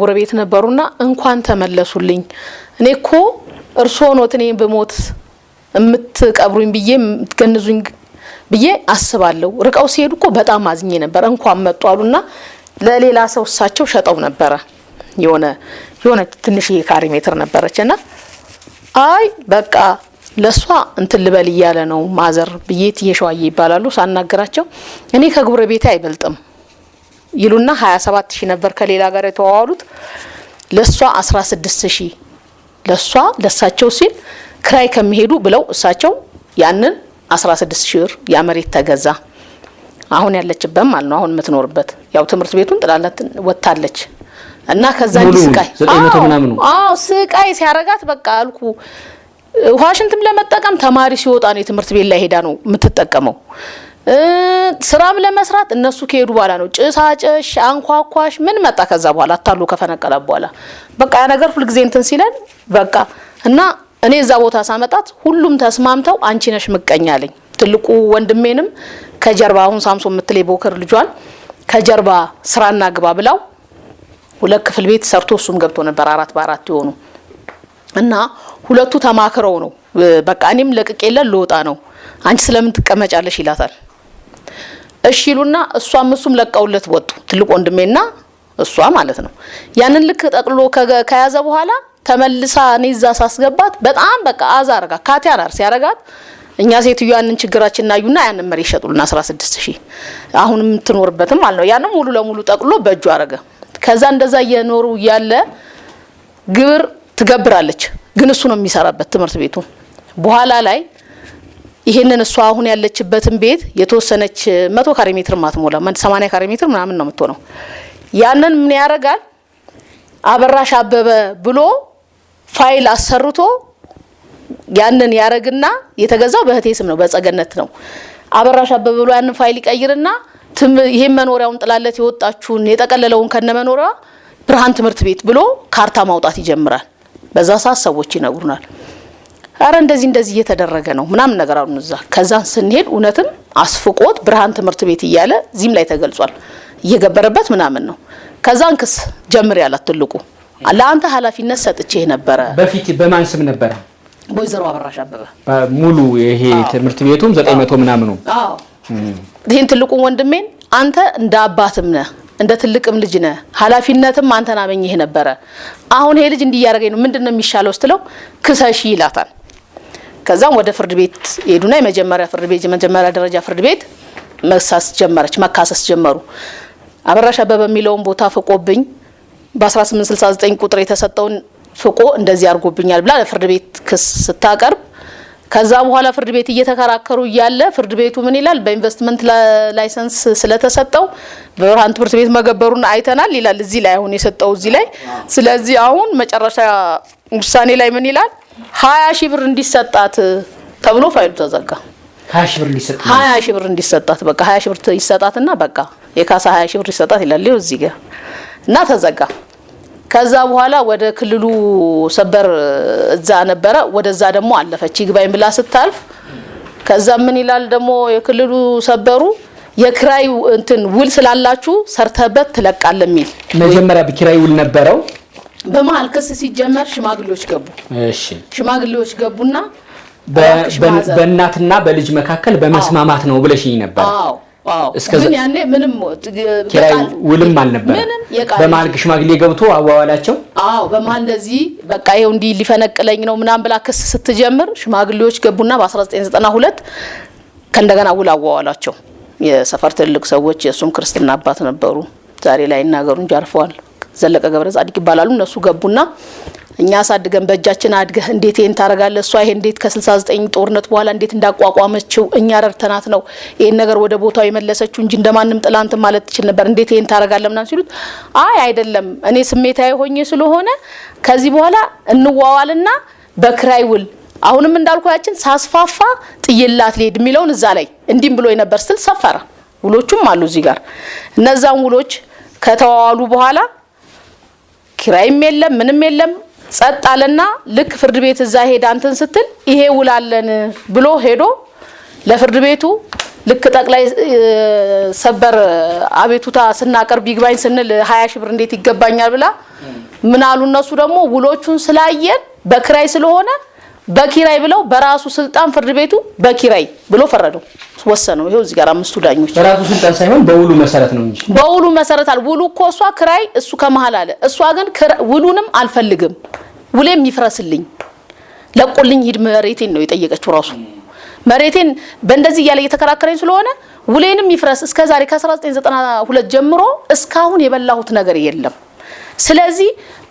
ጎረቤት ነበሩና እንኳን ተመለሱልኝ። እኔ እኮ እርሶ ኖት እኔን በሞት የምትቀብሩኝ ብዬ የምትገንዙኝ ብዬ አስባለሁ። ርቀው ሲሄዱ እኮ በጣም አዝኜ ነበር። እንኳን መጡ አሉና ለሌላ ሰው እሳቸው ሸጠው ነበረ። የሆነ ትንሽ ካሬ ሜትር ነበረችና አይ በቃ ለሷ እንትን ልበል እያለ ነው ማዘር ብዬ ትየሻዋዬ ይባላሉ ሳናገራቸው እኔ ከጎረቤቴ አይበልጥም ይሉና 27000 ነበር ከሌላ ጋር የተዋዋሉት። ለሷ 16000 ለሳቸው ሲል ክራይ ከመሄዱ ብለው እሳቸው ያንን 16000 ብር ያ መሬት ተገዛ። አሁን ያለችበት ማለት ነው አሁን የምትኖርበት ያው ትምህርት ቤቱን ጥላላት ወጣለች። እና ከዛ ዲስቃይ ስቃይ ሲያረጋት በቃ አልኩ ዋሽንግተን ለመጠቀም ተማሪ ሲወጣ ነው ትምህርት ቤት ላይ ሄዳ ነው የምትጠቀመው። ስራም ለመስራት እነሱ ከሄዱ በኋላ ነው ጭሳጨሽ አንኳኳሽ ምን መጣ። ከዛ በኋላ አታሉ ከፈነቀለ በኋላ በቃ ያ ነገር ሁሉ ጊዜ እንትን ሲለን በቃ እና እኔ እዛ ቦታ ሳመጣት ሁሉም ተስማምተው አንቺ ነሽ ምቀኛለኝ። ትልቁ ወንድሜንም ከጀርባ አሁን ሳምሶን ምትለይ ቦከር ልጇን ከጀርባ ስራና ግባ ብላው 2 ክፍል ቤት ሰርቶ እሱም ገብቶ ነበር 4 በ4 ይሆኑ እና ሁለቱ ተማክረው ነው በቃ እኔም ለቅቄለ ልወጣ ነው አንቺ ስለምን ትቀመጫለሽ ይላታል። እሺ ይሉና እሱም ለቀውለት ወጡ። ትልቁ ወንድሜና እሷ ማለት ነው። ያንን ልክ ጠቅሎ ከያዘ በኋላ ተመልሳ እኔዛ ሳስገባት በጣም በቃ አዛርጋ ካቲያራር ሲያረጋት እኛ ሴትዮዋንን ችግራችንና አዩና ያንን መሬት ሸጡልና 16000 አሁንም ትኖርበትም ማለት ነው። ያንን ሙሉ ለሙሉ ጠቅሎ በእጁ አረገ። ከዛ እንደዛ እየኖሩ ያለ ግብር ትገብራለች ግን እሱ ነው የሚሰራበት ትምህርት ቤቱ። በኋላ ላይ ይሄንን እሷ አሁን ያለችበትን ቤት የተወሰነች 100 ካሬ ሜትር ማትሞላ 80 ካሬ ሜትር ምናምን ነው የምትሆነው። ያንን ምን ያረጋል አበራሽ አበበ ብሎ ፋይል አሰርቶ ያንን ያረግና የተገዛው በህቴ ስም ነው በጸገነት ነው። አበራሽ አበበ ብሎ ያንን ፋይል ይቀይርና ይሄን መኖሪያውን ጥላለት የወጣችሁን የጠቀለለውን ከነመኖሪያ ብርሃን ትምህርት ቤት ብሎ ካርታ ማውጣት ይጀምራል። በዛ ሰዓት ሰዎች ይነግሩናል አረ እንደዚህ እየተደረገ ነው ምናምን ነገር አሁን እዛ ከዛን ስንሄድ እውነትም አስፍቆት ብርሃን ትምህርት ቤት እያለ ዚም ላይ ተገልጿል እየገበረበት ምናምን ነው። ከዛን ክስ ጀምር ያላት ትልቁ ለአንተ ኃላፊነት ሰጥቼ ነበር። በፊት በማን ስም ነበር? ወይዘሮ አበራሽ አበበ ሙሉ ይሄ ትምህርት ቤቱም 900 ምናምን ነው። አዎ ይሄን ትልቁ ወንድሜን አንተ እንደ አባትም ነህ እንደ ትልቅም ልጅ ነህ ኃላፊነትም አንተና አመኝህ ነበር። አሁን ይሄ ልጅ እንዲያረጋኝ ነው ምንድነው የሚሻለው ስትለው ክሰሺ ይላታል። ከዛም ወደ ፍርድ ቤት ሄዱና የመጀመሪያ ደረጃ ፍርድ ቤት መካሰስ ጀመሩ። አበራሽ አበበ የሚለውን ቦታ ፍቆብኝ በ1869 ቁጥር የተሰጠውን ፍቆ እንደዚህ አርጎብኛል ብላ ለፍርድ ቤት ክስ ስታቀርብ ከዛ በኋላ ፍርድ ቤት እየተከራከሩ ያለ ፍርድ ቤቱ ምን ይላል በኢንቨስትመንት ላይሰንስ ስለተሰጠው በብርሃን ትምህርት ቤት መገበሩን አይተናል ይላል እዚህ ላይ አሁን የሰጠው እዚህ ላይ። ስለዚህ አሁን መጨረሻ ውሳኔ ላይ ምን ይላል 20000 ብር እንዲሰጣት ተብሎ ፋይሉ ተዘጋ። 20000 ብር እንዲሰጣት 20000 ብር እንዲሰጣት በቃ 20000 ብር ይሰጣትና በቃ የካሳ 20 ሺህ ብር ይሰጣት ይላል እዚህ ጋር እና ተዘጋ። ከዛ በኋላ ወደ ክልሉ ሰበር እዛ ነበረ ወደዛ ደግሞ አለፈች ይግባኝ ብላ ስታልፍ ከዛ ምን ይላል ደግሞ የክልሉ ሰበሩ የክራይ እንትን ውል ስላላችሁ ሰርተበት ትለቃለ የሚል መጀመሪያ በክራይ ውል ነበረው። በመሃል ክስ ሲጀመር ሽማግሌዎች ገቡ። እሺ ሽማግሌዎች ገቡና በእናትና በልጅ መካከል በመስማማት ነው ብለሽኝ ነበር። አዎ ግን ያኔ ምንም ክራይ ውልም አልነበረ። በመሃል ሽማግሌ ገብቶ አዋዋላቸው። አዎ በመሃል እንደዚህ በቃ ይሄው እንዲ ሊፈነቅለኝ ነው ምናም ብላ ክስ ስትጀምር ሽማግሌዎች ገቡና በ1992 ከእንደገና ውል አዋዋላቸው። የሰፈር ትልቅ ሰዎች የሱም ክርስትና አባት ነበሩ። ዛሬ ላይ እናገሩ እንጂ አርፈዋል። ዘለቀ ገብረ ጻድቅ ይባላሉ። እነሱ ገቡና እኛ ሳድገን በእጃችን አድገህ እንዴት ይሄን ታረጋለህ? እሷ ይሄ እንዴት ከ69 ጦርነት በኋላ እንዴት እንዳቋቋመችው እኛ ረድተናት ነው ይሄን ነገር ወደ ቦታው የመለሰችው እንጂ እንደማንም ጥላንት ማለት ትችል ነበር። እንዴት ይሄን ታረጋለህ ምናምን ሲሉት አይ አይደለም እኔ ስሜታዊ ሆኜ ስለሆነ ከዚህ በኋላ እንዋዋልና በክራይ ውል አሁንም እንዳልኳችን ሳስፋፋ ጥይላት ሊሄድ የሚለውን እዛ ላይ እንዲም ብሎ የነበር ስል ሰፈረ። ውሎቹም አሉ እዚህ ጋር እነዛን ውሎች ከተዋዋሉ በኋላ ክራይም የለም ምንም የለም ጸጥ አለና ልክ ፍርድ ቤት እዛ ሄዳ እንትን ስትል ይሄ ውላለን ብሎ ሄዶ ለፍርድ ቤቱ ልክ ጠቅላይ ሰበር አቤቱታ ስናቀርብ ይግባኝ ስንል 20 ሺህ ብር እንዴት ይገባኛል ብላ ምን አሉ እነሱ ደግሞ ውሎቹን ስላየን በክራይ ስለሆነ በኪራይ ብለው በራሱ ስልጣን ፍርድ ቤቱ በኪራይ ብሎ ፈረደው ወሰነው። ይሄው እዚህ ጋር 5 ዳኞች በራሱ ስልጣን ሳይሆን በውሉ መሰረት ነው እንጂ በውሉ መሰረት አለ። ውሉ እኮ እሷ ክራይ እሱ ከመሃል አለ። እሷ ግን ውሉንም አልፈልግም ውሌም ይፍረስልኝ ለቆልኝ ሂድ መሬቴን ነው የጠየቀችው። ራሱ መሬቴን በእንደዚህ ያለ እየተከራከረኝ ስለሆነ ውሌንም ይፍረስ እስከዛሬ ከ1992 ጀምሮ እስካሁን የበላሁት ነገር የለም። ስለዚህ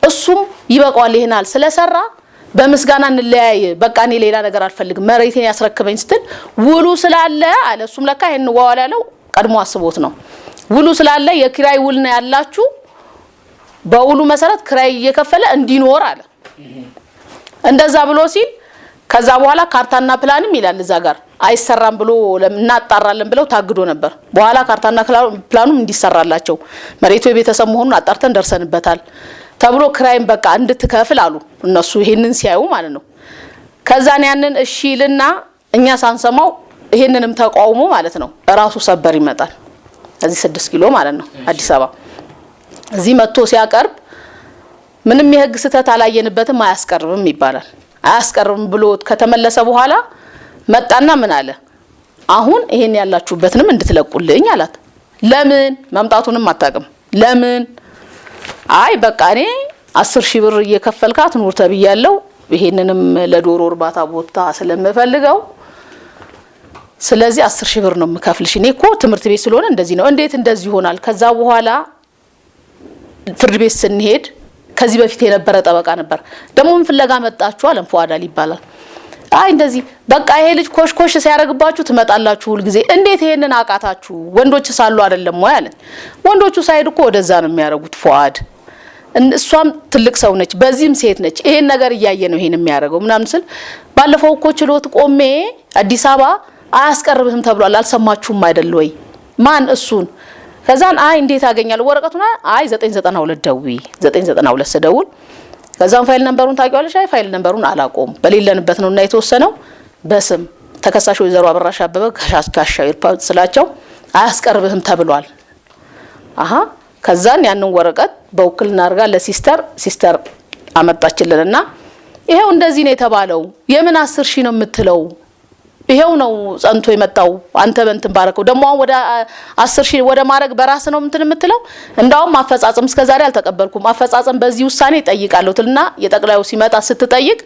እሱም ይበቃዋል ይሄናል ስለሰራ በመስጋና እንለያይ በቃ እኔ ሌላ ነገር አልፈልግም መሬቴን ያስረክበኝ ስትል ውሉ ስላለ አለ። እሱም ለካ ይሄን ዋዋላ ያለው ቀድሞ አስቦት ነው። ውሉ ስላለ የክራይ ውል ነው ያላችሁ በውሉ መሰረት ክራይ እየከፈለ እንዲኖር አለ። እንደዛ ብሎ ሲል ከዛ በኋላ ካርታና ፕላንም ይላል እዛ ጋር አይሰራም ብሎ እናጣራለን ብለው ታግዶ ነበር። በኋላ ካርታና ፕላኑም እንዲሰራላቸው መሬቱ የቤተሰብ መሆኑን አጣርተን ደርሰንበታል ተብሎ ክራይም በቃ እንድትከፍል አሉ እነሱ ይሄንን ሲያዩ ማለት ነው። ከዛን ያንን እሺልና እኛ ሳንሰማው ይሄንንም ተቃውሞ ማለት ነው ራሱ ሰበር ይመጣል እዚህ 6 ኪሎ ማለት ነው አዲስ አበባ እዚህ መጥቶ ሲያቀርብ ምንም የህግ ስተት አላየንበትም አያስቀርብም ይባላል። አያስቀርብም ብሎ ከተመለሰ በኋላ መጣና ምን አለ አሁን ይሄን ያላችሁበትንም እንድትለቁልኝ አላት። ለምን መምጣቱንም አታውቅም። ለምን አይ በቃ እኔ 10 ሺህ ብር እየከፈልካት ኑር ተብያለሁ ይሄንንም ለዶሮ እርባታ ቦታ ስለምፈልገው ስለዚህ 10 ሺህ ብር ነው የምከፍልሽ። እኔ እኮ ትምህርት ቤት ስለሆነ እንደዚህ ነው። እንዴት እንደዚህ ይሆናል? ከዛ በኋላ ፍርድ ቤት ስንሄድ ከዚህ በፊት የነበረ ጠበቃ ነበር ደግሞ ምን ፍለጋ መጣችሁ አለም ፏዳል ይባላል። አይ እንደዚህ በቃ ይሄ ልጅ ኮሽኮሽ ሲያረግባችሁ ትመጣላችሁ ሁሉ ጊዜ እንዴት ይሄንን አቃታችሁ ወንዶች ሳሉ አይደለም ወይ አለ። ወንዶቹ ሳይድ እኮ ወደዛ ነው የሚያረጉት ፏድ እሷም ትልቅ ሰው ነች በዚህም ሴት ነች ይሄን ነገር እያየ ነው ይሄን የሚያረገው ምናምን ስል ባለፈው እኮ ችሎት ቆሜ አዲስ አበባ አያስቀርብህም ተብሏል አልሰማችሁም አይደል ወይ ማን እሱን ከዛን አይ እንዴት አገኛለሁ ወረቀቱን አይ 992 ደውይ 992 ስደውል ከዛን ፋይል ነምበሩን ታውቂዋለሽ? አይ ፋይል ነምበሩን አላቆም በሌለንበት ነውና የተወሰነው በስም ተከሳሽ ወይዘሮ አበራሽ አበበ ካሻው ይርፓት ስላቸው አያስቀርብህም ተብሏል። አሃ ከዛን ያንን ወረቀት በውክልና አርጋ ለሲስተር አመጣችልንና ይሄው እንደዚህ ነው የተባለው የምን 10 ሺህ ነው የምትለው ይሄው ነው ጸንቶ የመጣው አንተ በእንትን ባረከው ደግሞ ወደ 10 ሺህ ወደ ማረግ በራስ ነው እንትን የምትለው እንዳውም አፈጻጸም እስከዛሬ አልተቀበልኩም አፈጻጸም በዚህ ውሳኔ ጠይቃለሁ ትልና የጠቅላዩ ሲመጣ ስትጠይቅ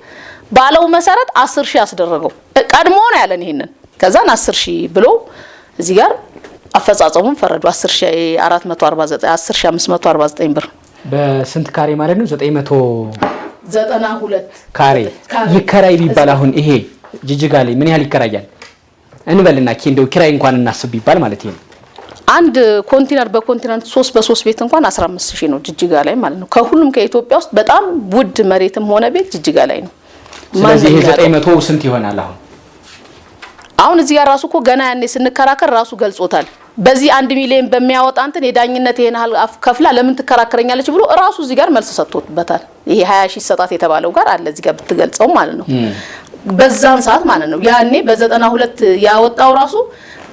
ባለው መሰረት 10 ሺህ አስደረገው ቀድሞ ነው ያለን ይሄንን ከዛን 10 ሺህ ብሎ እዚህ ጋር አፈጻጸሙን ፈረዱ 10449 10549 ብር በስንት ካሬ ማለት ነው 992 ካሬ ይከራይ ቢባል አሁን ይሄ ጅጅጋ ላይ ምን ያህል ይከራያል እንበልና እንደው ኪራይ እንኳን እናስብ ቢባል ማለት ነው አንድ ኮንቲነር በኮንቲነንት 3 በ3 ቤት እንኳን 15000 ነው ጅጅጋ ላይ ማለት ነው ከሁሉም ከኢትዮጵያ ውስጥ በጣም ውድ መሬትም ሆነ ቤት ጅጅጋ ላይ ነው። ስለዚህ ይሄ 900 ስንት ይሆናል አሁን እዚህ ጋር ራሱ እኮ ገና ያኔ ስንከራከር ራሱ ገልጾታል በዚህ 1 ሚሊዮን በሚያወጣ እንትን የዳኝነት ይሄን ከፍላ ለምን ትከራከረኛለች ብሎ ራሱ እዚህ ጋር መልስ ሰጥቶበታል። ይሄ 20 ሺህ ሰጣት የተባለው ጋር አለ እዚህ ጋር ብትገልጸው ማለት ነው። በዛን ሰዓት ማለት ነው ያኔ በ92 ያወጣው ራሱ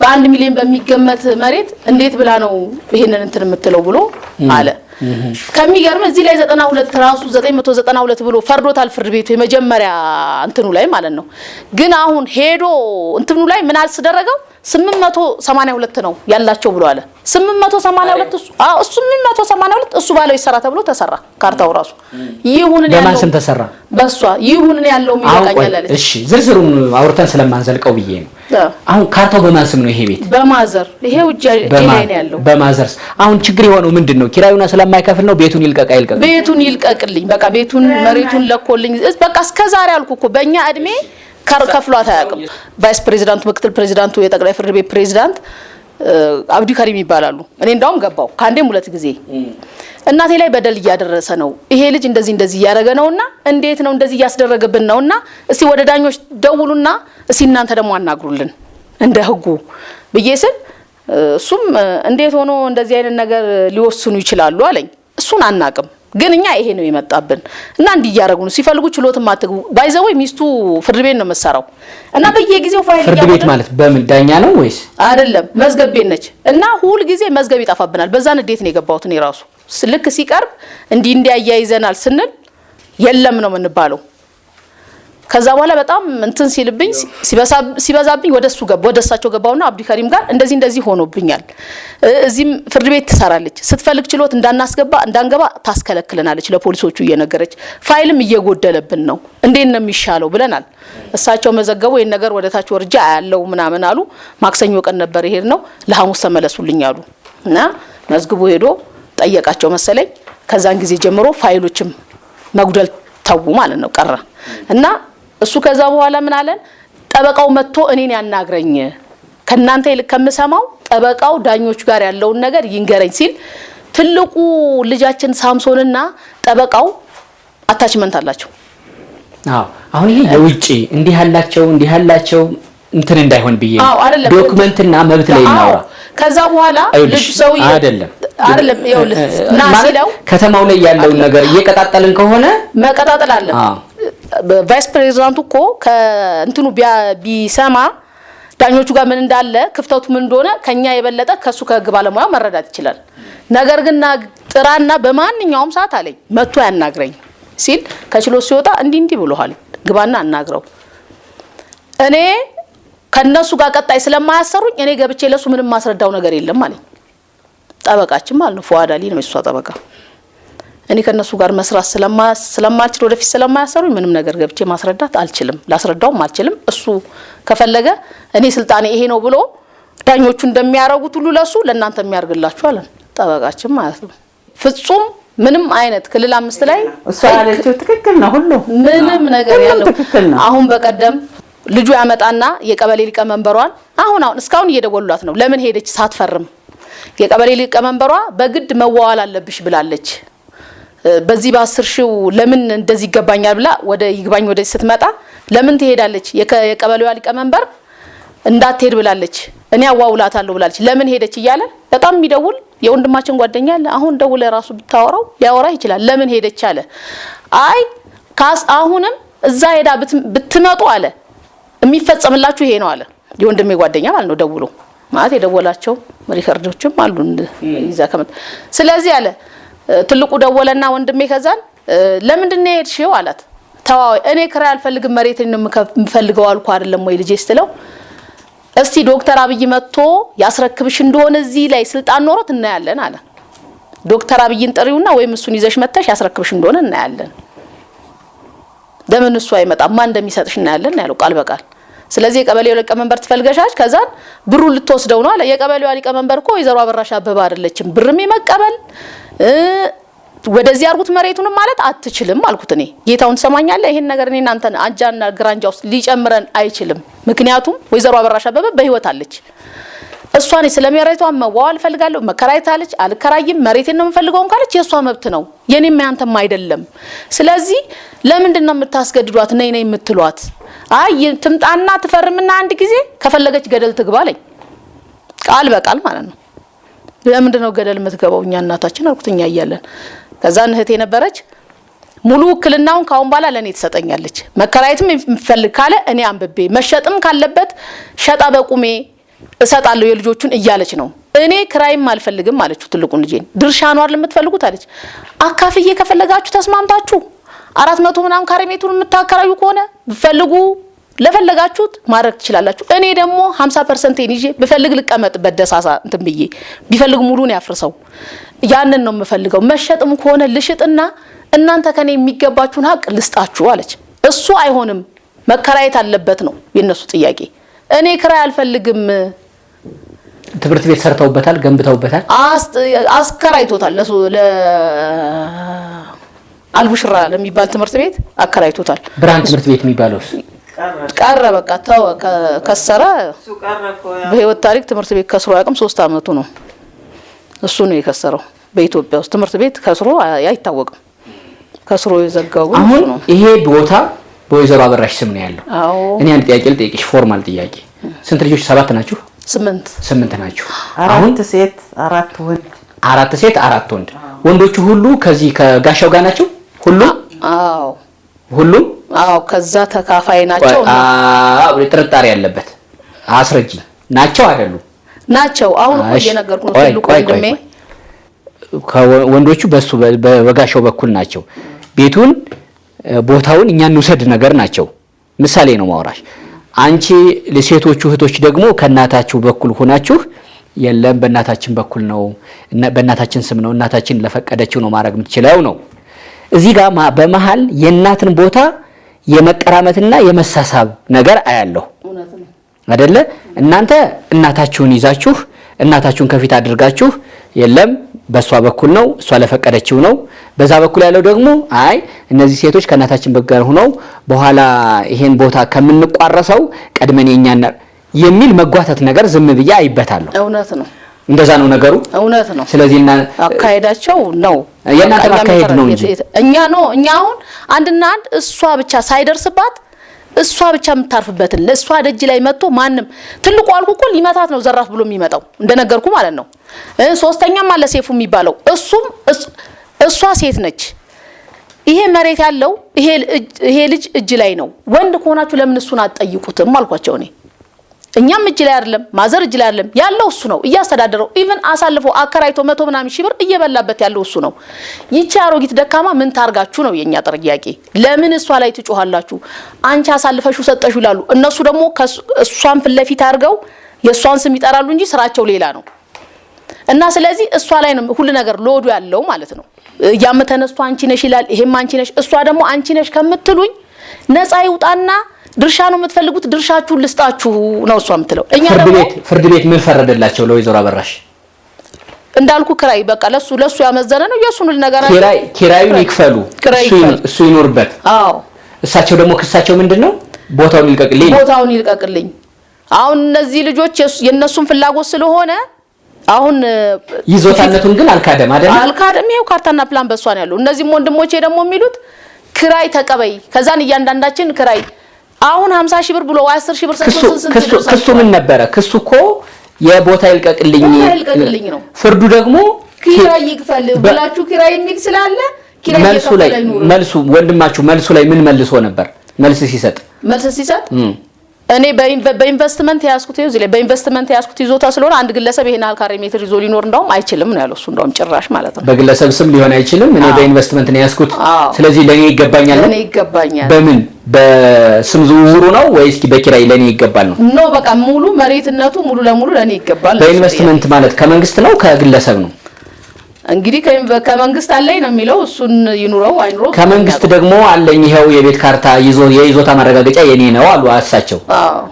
በ1 ሚሊዮን በሚገመት መሬት እንዴት ብላ ነው ይሄንን እንትን የምትለው ብሎ አለ። ከሚገርም እዚህ ላይ 92 ራሱ 992 ብሎ ፈርዶታል ፍርድ ቤቱ የመጀመሪያ እንትኑ ላይ ማለት ነው። ግን አሁን ሄዶ እንትኑ ላይ ምን አልተደረገው 882 ነው ያላቸው ብሎ አለ። 882 እሱ 882 እሱ ባለው ይሰራ ተብሎ ተሰራ ካርታው ራሱ ይሁን ነው በማን ስም ተሰራ በሷ ይሁን ነው ያለው የሚያቀኛል አለ። እሺ ዝርዝሩን አውርተን ስለማንዘልቀው ብዬ ነው። አሁን ካርታው በማን ስም ነው ይሄ ቤት? በማዘር ይሄው ጄኔ ነው ያለው። በማዘርስ አሁን ችግር የሆነው ምንድነው? ኪራዩና ስለማይከፍል ነው። ቤቱን ቤቱን ይልቀቅልኝ በቃ ቤቱን መሬቱን ለኮልኝ በቃ እስከዛሬ አልኩ እኮ በእኛ እድሜ ከፍሏት አያውቅም። ቫይስ ፕሬዚዳንቱ ምክትል ፕሬዚዳንቱ የጠቅላይ ፍርድ ቤት ፕሬዚዳንት አብዲ ከሪም ይባላሉ። እኔ እንዳውም ገባው ካንዴም 2 ጊዜ እናቴ ላይ በደል እያደረሰ ነው ይሄ ልጅ እንደዚህ እያደረገ ነውና እንዴት ነው እንደዚህ እያስደረገብን ነውና እስቲ ወደ ዳኞች ደውሉና እስቲ እናንተ ደግሞ አናግሩልን እንደ ህጉ ብዬስል እሱም እንዴት ሆኖ እንደዚህ አይነት ነገር ሊወስኑ ይችላሉ አለኝ። እሱን አናቅም ግን እኛ ይሄ ነው የመጣብን እና እንዲያረጉ ነው ሲፈልጉ ችሎትም አትግቡ ባይዘው ሚስቱ ፍርድ ቤት ነው መሰራው እና በየጊዜው ፋይል ፍርድ ቤት ማለት በምን ዳኛ ነው ወይስ አይደለም? መዝገብ ቤት ነች እና ሁሉ ጊዜ መዝገብ ይጣፋብናል። በዛ ንዴት ነው የገባሁት እኔ ራሱ ስልክ ሲቀርብ እንዲያያይዘናል ስንል የለም ነው የምንባለው። ከዛ በኋላ በጣም እንትን ሲልብኝ ሲበዛብኝ ወደሳቸው ገባውና አብዲ ከሪም ጋር እንደዚህ ሆኖብኛል። እዚህም ፍርድ ቤት ትሰራለች ስትፈልግ ችሎት እንዳንገባ ታስከለክለናለች ለፖሊሶቹ እየነገረች ፋይልም እየጎደለብን ነው እንዴት ነው የሚሻለው ብለናል። እሳቸው መዘገቡ ይሄን ነገር ወደታች ወርጃ ያለው ምናምን አሉ። ማክሰኞ ቀን ነበር ይሄድ ነው ለሐሙስ ተመለሱልኝ አሉ እና መዝግቡ ሄዶ ጠየቃቸው መሰለኝ። ከዛን ጊዜ ጀምሮ ፋይሎችም መጉደል ተው ማለት ነው ቀረ እና እሱ ከዛ በኋላ ምን አለን ጠበቃው መጥቶ እኔን ያናግረኝ ከናንተ ይልቅ ከምሰማው ጠበቃው ዳኞቹ ጋር ያለውን ነገር ይንገረኝ ሲል ትልቁ ልጃችን ሳምሶንና ጠበቃው አታችመንት አላቸው። አሁን ይሄ የውጪ እንዲህ ያላቸው እንትን እንዳይሆን ብዬ ዶክመንትና መብት ላይ እናውራ። ከዛ በኋላ ልጅ ሰው አይደለም ናሲለው ከተማው ላይ ያለው ነገር እየቀጣጣልን ከሆነ መቀጣጣል አለ። ቫይስ ፕሬዚዳንቱ እኮ ከእንትኑ ቢሰማ ዳኞቹ ጋር ምን እንዳለ ክፍተቱ ምን እንደሆነ ከኛ የበለጠ ከሱ ከህግ ባለሙያ መረዳት ይችላል። ነገር ግን ጥራና በማንኛውም ሰዓት አለኝ መጥቶ ያናግረኝ ሲል ከችሎት ሲወጣ እንዲህ ብሎሃል ግባና አናግረው እኔ ከነሱ ጋር ቀጣይ ስለማያሰሩኝ እኔ ገብቼ ለሱ ምንም ማስረዳው ነገር የለም ማለት ጠበቃችን ማለት ነው። ፉአድ አሊ ነው እሷ ጠበቃ። እኔ ከነሱ ጋር መስራት ስለማልችል ወደፊት ስለማያሰሩኝ ምንም ነገር ገብቼ ማስረዳት አልችልም፣ ላስረዳውም አልችልም። እሱ ከፈለገ እኔ ስልጣኔ ይሄ ነው ብሎ ዳኞቹ እንደሚያረጉት ሁሉ ለሱ ለእናንተ የሚያርግላችሁ አለን ጠበቃችን ማለት ነው። ፍጹም ምንም አይነት ክልል 5 ላይ እሷ ያለችው ትክክል ነው ሁሉ ምንም ነገር ያለው አሁን በቀደም ልጁ ያመጣና የቀበሌ ሊቀመንበሯን አሁን እስካሁን እየደወሉላት ነው ለምን ሄደች ሳትፈርም የቀበሌ ሊቀመንበሯ በግድ መዋዋል አለብሽ ብላለች። በዚህ በ10 ሺው ለምን እንደዚህ ይገባኛል ብላ ወደ ይግባኝ ወደ ስትመጣ ለምን ትሄዳለች የቀበሌዋ ሊቀመንበር እንዳትሄድ ብላለች እኔ አዋውላታለሁ ብላለች ለምን ሄደች እያለ በጣም የሚደውል የወንድማችን ጓደኛ አለ። አሁን ደውለ ራሱ ብታወራው ሊያወራ ይችላል ለምን ሄደች አለ። አይ አሁንም እዛ ሄዳ ብትመጡ አለ የሚፈጸምላችሁ ይሄ ነው አለ የወንድሜ ጓደኛ ማለት ነው። ደውሎ ማለት የደወላቸው ሪከርዶችም አሉ ይዛ ከመጣ ስለዚህ አለ ትልቁ ደወለና ወንድሜ ከዛን ለምንድን ነው ሄድሽው አላት። ተዋው እኔ ክራይ አልፈልግም መሬቴን ነው የምፈልገው አልኩ አይደለም ወይ ልጄ ስትለው እስቲ ዶክተር አብይ መጥቶ ያስረክብሽ እንደሆነ እዚህ ላይ ስልጣን ኖሮት እናያለን አለ። ዶክተር አብይን ጥሪውና ወይም እሱን ይዘሽ መጥተሽ ያስረክብሽ እንደሆነ እናያለን። ለምን እሱ አይመጣም ማን እንደሚሰጥሽ እናያለን ያለው ቃል በቃል። ስለዚህ የቀበሌው ሊቀመንበር ትፈልገሻች ከዛን ብሩ ልትወስደው ነው አለ። የቀበሌው ሊቀመንበር እኮ ወይዘሮ አበራሽ አበባ አይደለችም ብርም የመቀበል ወደዚህ አርጉት መሬቱንም ማለት አትችልም አልኩት። እኔ ጌታውን ተሰማኛለህ ይሄን ነገር እኔ እናንተን አጃና ግራንጃ ውስጥ ሊጨምረን አይችልም። ምክንያቱም ወይዘሮ አበራሽ አበባ በህይወት አለች። እሷን ስለመሬቷ መዋዋል ፈልጋለሁ መከራይታለች አልከራይም መሬቴን ነው የምፈልገው ካለች የሷ መብት ነው የኔም ያንተም አይደለም። ስለዚህ ለምንድን ነው የምታስገድዷት ነይ የምትሏት? አይ ትምጣና ትፈርምና አንድ ጊዜ ከፈለገች ገደል ትግባለኝ ቃል በቃል ማለት ነው። ለምንድን ነው ገደል የምትገባው? እኛ እናታችን አልኩት እኛ እያለን። ከዛ እህቴ ነበረች ሙሉ ውክልናውን ካሁን በኋላ ለኔ ትሰጠኛለች። መከራየትም የሚፈልግ ካለ እኔ አንብቤ መሸጥም ካለበት ሸጣ በቁሜ እሰጣለሁ የልጆቹን እያለች ነው። እኔ ክራይም አልፈልግም አለችው ትልቁን ልጄን። ድርሻ ነው አይደል የምትፈልጉት አለች። አካፍዬ ከፈለጋችሁ ተስማምታችሁ 400 ምናምን ካሬ ሜትሩን የምታከራዩ ከሆነ ብፈልጉ ለፈለጋችሁት ማድረግ ትችላላችሁ። እኔ ደግሞ 50% ይዤ ብፈልግ ልቀመጥበት ደሳሳ እንትን ብዬ ቢፈልግ ሙሉን ያፍርሰው። ያንን ነው የምፈልገው። መሸጥም ከሆነ ልሽጥና እናንተ ከኔ የሚገባችሁን ሀቅ ልስጣችሁ አለች። እሱ አይሆንም መከራየት አለበት ነው የነሱ ጥያቄ። እኔ ክራይ አልፈልግም። ትምህርት ቤት ሰርተውበታል፣ ገንብተውበታል፣ አስከራይቶታል። አልቡሽራ ለሚባል ትምህርት ቤት አከራይቶታል። ብርሃን ትምህርት ቤት የሚባለውስ ቀረ። በቃ ተው ከሰረ። በህይወት ታሪክ ትምህርት ቤት ከስሮ ያቅም 3 አመቱ ነው። እሱ ነው የከሰረው። በኢትዮጵያ ውስጥ ትምህርት ቤት ከስሮ አይታወቅም። ከስሮ የዘጋው አሁን ይሄ ቦታ በወይዘሮ አበራሽ ስም ነው ያለው። እኔ አንድ ጥያቄ ልጠይቅሽ፣ ፎርማል ጥያቄ። ስንት ልጆች? 7 ናችሁ? 8 ናችሁ። አሁን ሴት 4 ወንድ። 4 ሴት 4 ወንድ። ወንዶቹ ሁሉ ከዚህ ከጋሻው ጋር ናቸው? ሁሉም? አዎ ሁሉም? አዎ። ከዛ ተካፋይ ናቸው። አዎ። ጥርጣሬ ያለበት አስረጂ። ናቸው አይደሉም? ናቸው። አሁን እኮ እየነገርኩ ነው። ትልቁ ወንድሜ ከወንዶቹ በሱ በጋሻው በኩል ናቸው። ቤቱን ቦታውን እኛ እንውሰድ ነገር ናቸው። ምሳሌ ነው ማውራሽ። አንቺ ለሴቶቹ እህቶች ደግሞ ከናታችሁ በኩል ሆናችሁ የለም በእናታችን በኩል ነው፣ በእናታችን ስም ነው፣ እናታችን ለፈቀደችው ነው ማድረግ የምትችለው ነው። እዚህ ጋር በመሃል የእናትን ቦታ የመቀራመትና የመሳሳብ ነገር አያለሁ አይደለ? እናንተ እናታችሁን ይዛችሁ እናታችሁን ከፊት አድርጋችሁ የለም በሷ በኩል ነው እሷ ለፈቀደችው ነው። በዛ በኩል ያለው ደግሞ አይ እነዚህ ሴቶች ከእናታችን በጋር ሆነው በኋላ ይሄን ቦታ ከምንቋረሰው ቀድመን የኛና የሚል መጓተት ነገር ዝም ብዬ አይበታለሁ። እውነት ነው። እንደዛ ነው ነገሩ። እውነት ነው። ስለዚህ አካሄዳቸው ነው የእናንተ አካሄድ ነው እንጂ እኛ አሁን አንድና አንድ እሷ ብቻ ሳይደርስባት እሷ ብቻ የምታርፍበትን ለእሷ ደጅ ላይ መጥቶ ማንም ትልቁ አልኩ እኮ ሊመታት ነው ዘራፍ ብሎ የሚመጣው እንደነገርኩ ማለት ነው። ሶስተኛም አለ ሴፉ የሚባለው እሷ ሴት ነች። ይሄ መሬት ያለው ይሄ ልጅ እጅ ላይ ነው። ወንድ ከሆናችሁ ለምን እሱን አትጠይቁትም አልኳቸው እኔ። እኛም እጅ ላይ አይደለም ማዘር እጅ ላይ አይደለም ያለው እሱ ነው እያስተዳደረው። ኢቭን አሳልፎ አከራይቶ 100 ምናምን ሺህ ብር እየበላበት ያለው እሱ ነው። ይቺ አሮጊት ደካማ ምን ታርጋችሁ ነው የኛ ጥያቄ። ለምን እሷ ላይ ትጮሃላችሁ? አንቺ አሳልፈሽው ሰጠሽው ይላሉ። እነሱ ደግሞ እሷን ፍል ለፊት አድርገው የእሷን ስም ይጠራሉ እንጂ ስራቸው ሌላ ነው። እና ስለዚህ እሷ ላይ ነው ሁሉ ነገር ሎዱ ያለው ማለት ነው። ያም ተነስቶ አንቺ ነሽ ይላል፣ ይሄም አንቺ ነሽ። እሷ ደግሞ አንቺ ነሽ ከምትሉኝ ነፃ ይውጣና ድርሻ ነው የምትፈልጉት ድርሻችሁን ልስጣችሁ ነው እሷ የምትለው። እኛ ደግሞ ፍርድ ቤት ምን ፈረደላቸው ለወይዘሮ አበራሽ? እንዳልኩ ክራይ በቃ ለሱ ያመዘነ ነው የሱን ነገር ኪራዩን ይክፈሉ፣ እሱ ይኖርበት። አዎ። እሳቸው ደግሞ ክሳቸው ምንድነው? ቦታውን ይልቀቅልኝ። አሁን እነዚህ ልጆች የነሱን ፍላጎት ስለሆነ አሁን ይዞታነቱን ግን አልካደም አይደል? አልካደም። ይሄው ካርታና ፕላን በሷ ነው ያለው። እነዚህም ወንድሞቼ ደግሞ የሚሉት ክራይ ተቀበይ፣ ከዛን እያንዳንዳችን ክራይ አሁን 50 ሺህ ብር ብሎ 10 ሺህ ብር ክሱ ምን ነበረ? ክሱ እኮ የቦታ ይልቀቅልኝ ነው። ፍርዱ ደግሞ ኪራይ ይክፈል ብላችሁ ኪራይ የሚል ስላለ ኪራይ መልሱ ወንድማችሁ መልሱ ላይ ምን መልሶ ነበር? መልስ ሲሰጥ እኔ በኢንቨስትመንት ያስኩት ይዞ ላይ በኢንቨስትመንት ያስኩት ይዞታ ስለሆነ አንድ ግለሰብ ይሄን ካሬ ሜትር ይዞ ሊኖር እንደውም አይችልም ነው ያለው። እሱ እንደውም ጭራሽ ማለት ነው በግለሰብ ስም ሊሆን አይችልም። እኔ በኢንቨስትመንት ነው ያስኩት፣ ስለዚህ ለኔ ይገባኛል። በምን በስም ዝውውሩ ነው ወይስ በኪራይ ለኔ ይገባል ነው? ኖ በቃ ሙሉ መሬትነቱ ሙሉ ለሙሉ ለኔ ይገባል። በኢንቨስትመንት ማለት ከመንግስት ነው ከግለሰብ ነው? እንግዲህ ከመንግስት አለኝ ነው የሚለው። እሱን ይኑረው አይኑረው ከመንግስት ደግሞ አለኝ ይሄው የቤት ካርታ የይዞታ ማረጋገጫ የኔ ነው አሉ አሳቸው።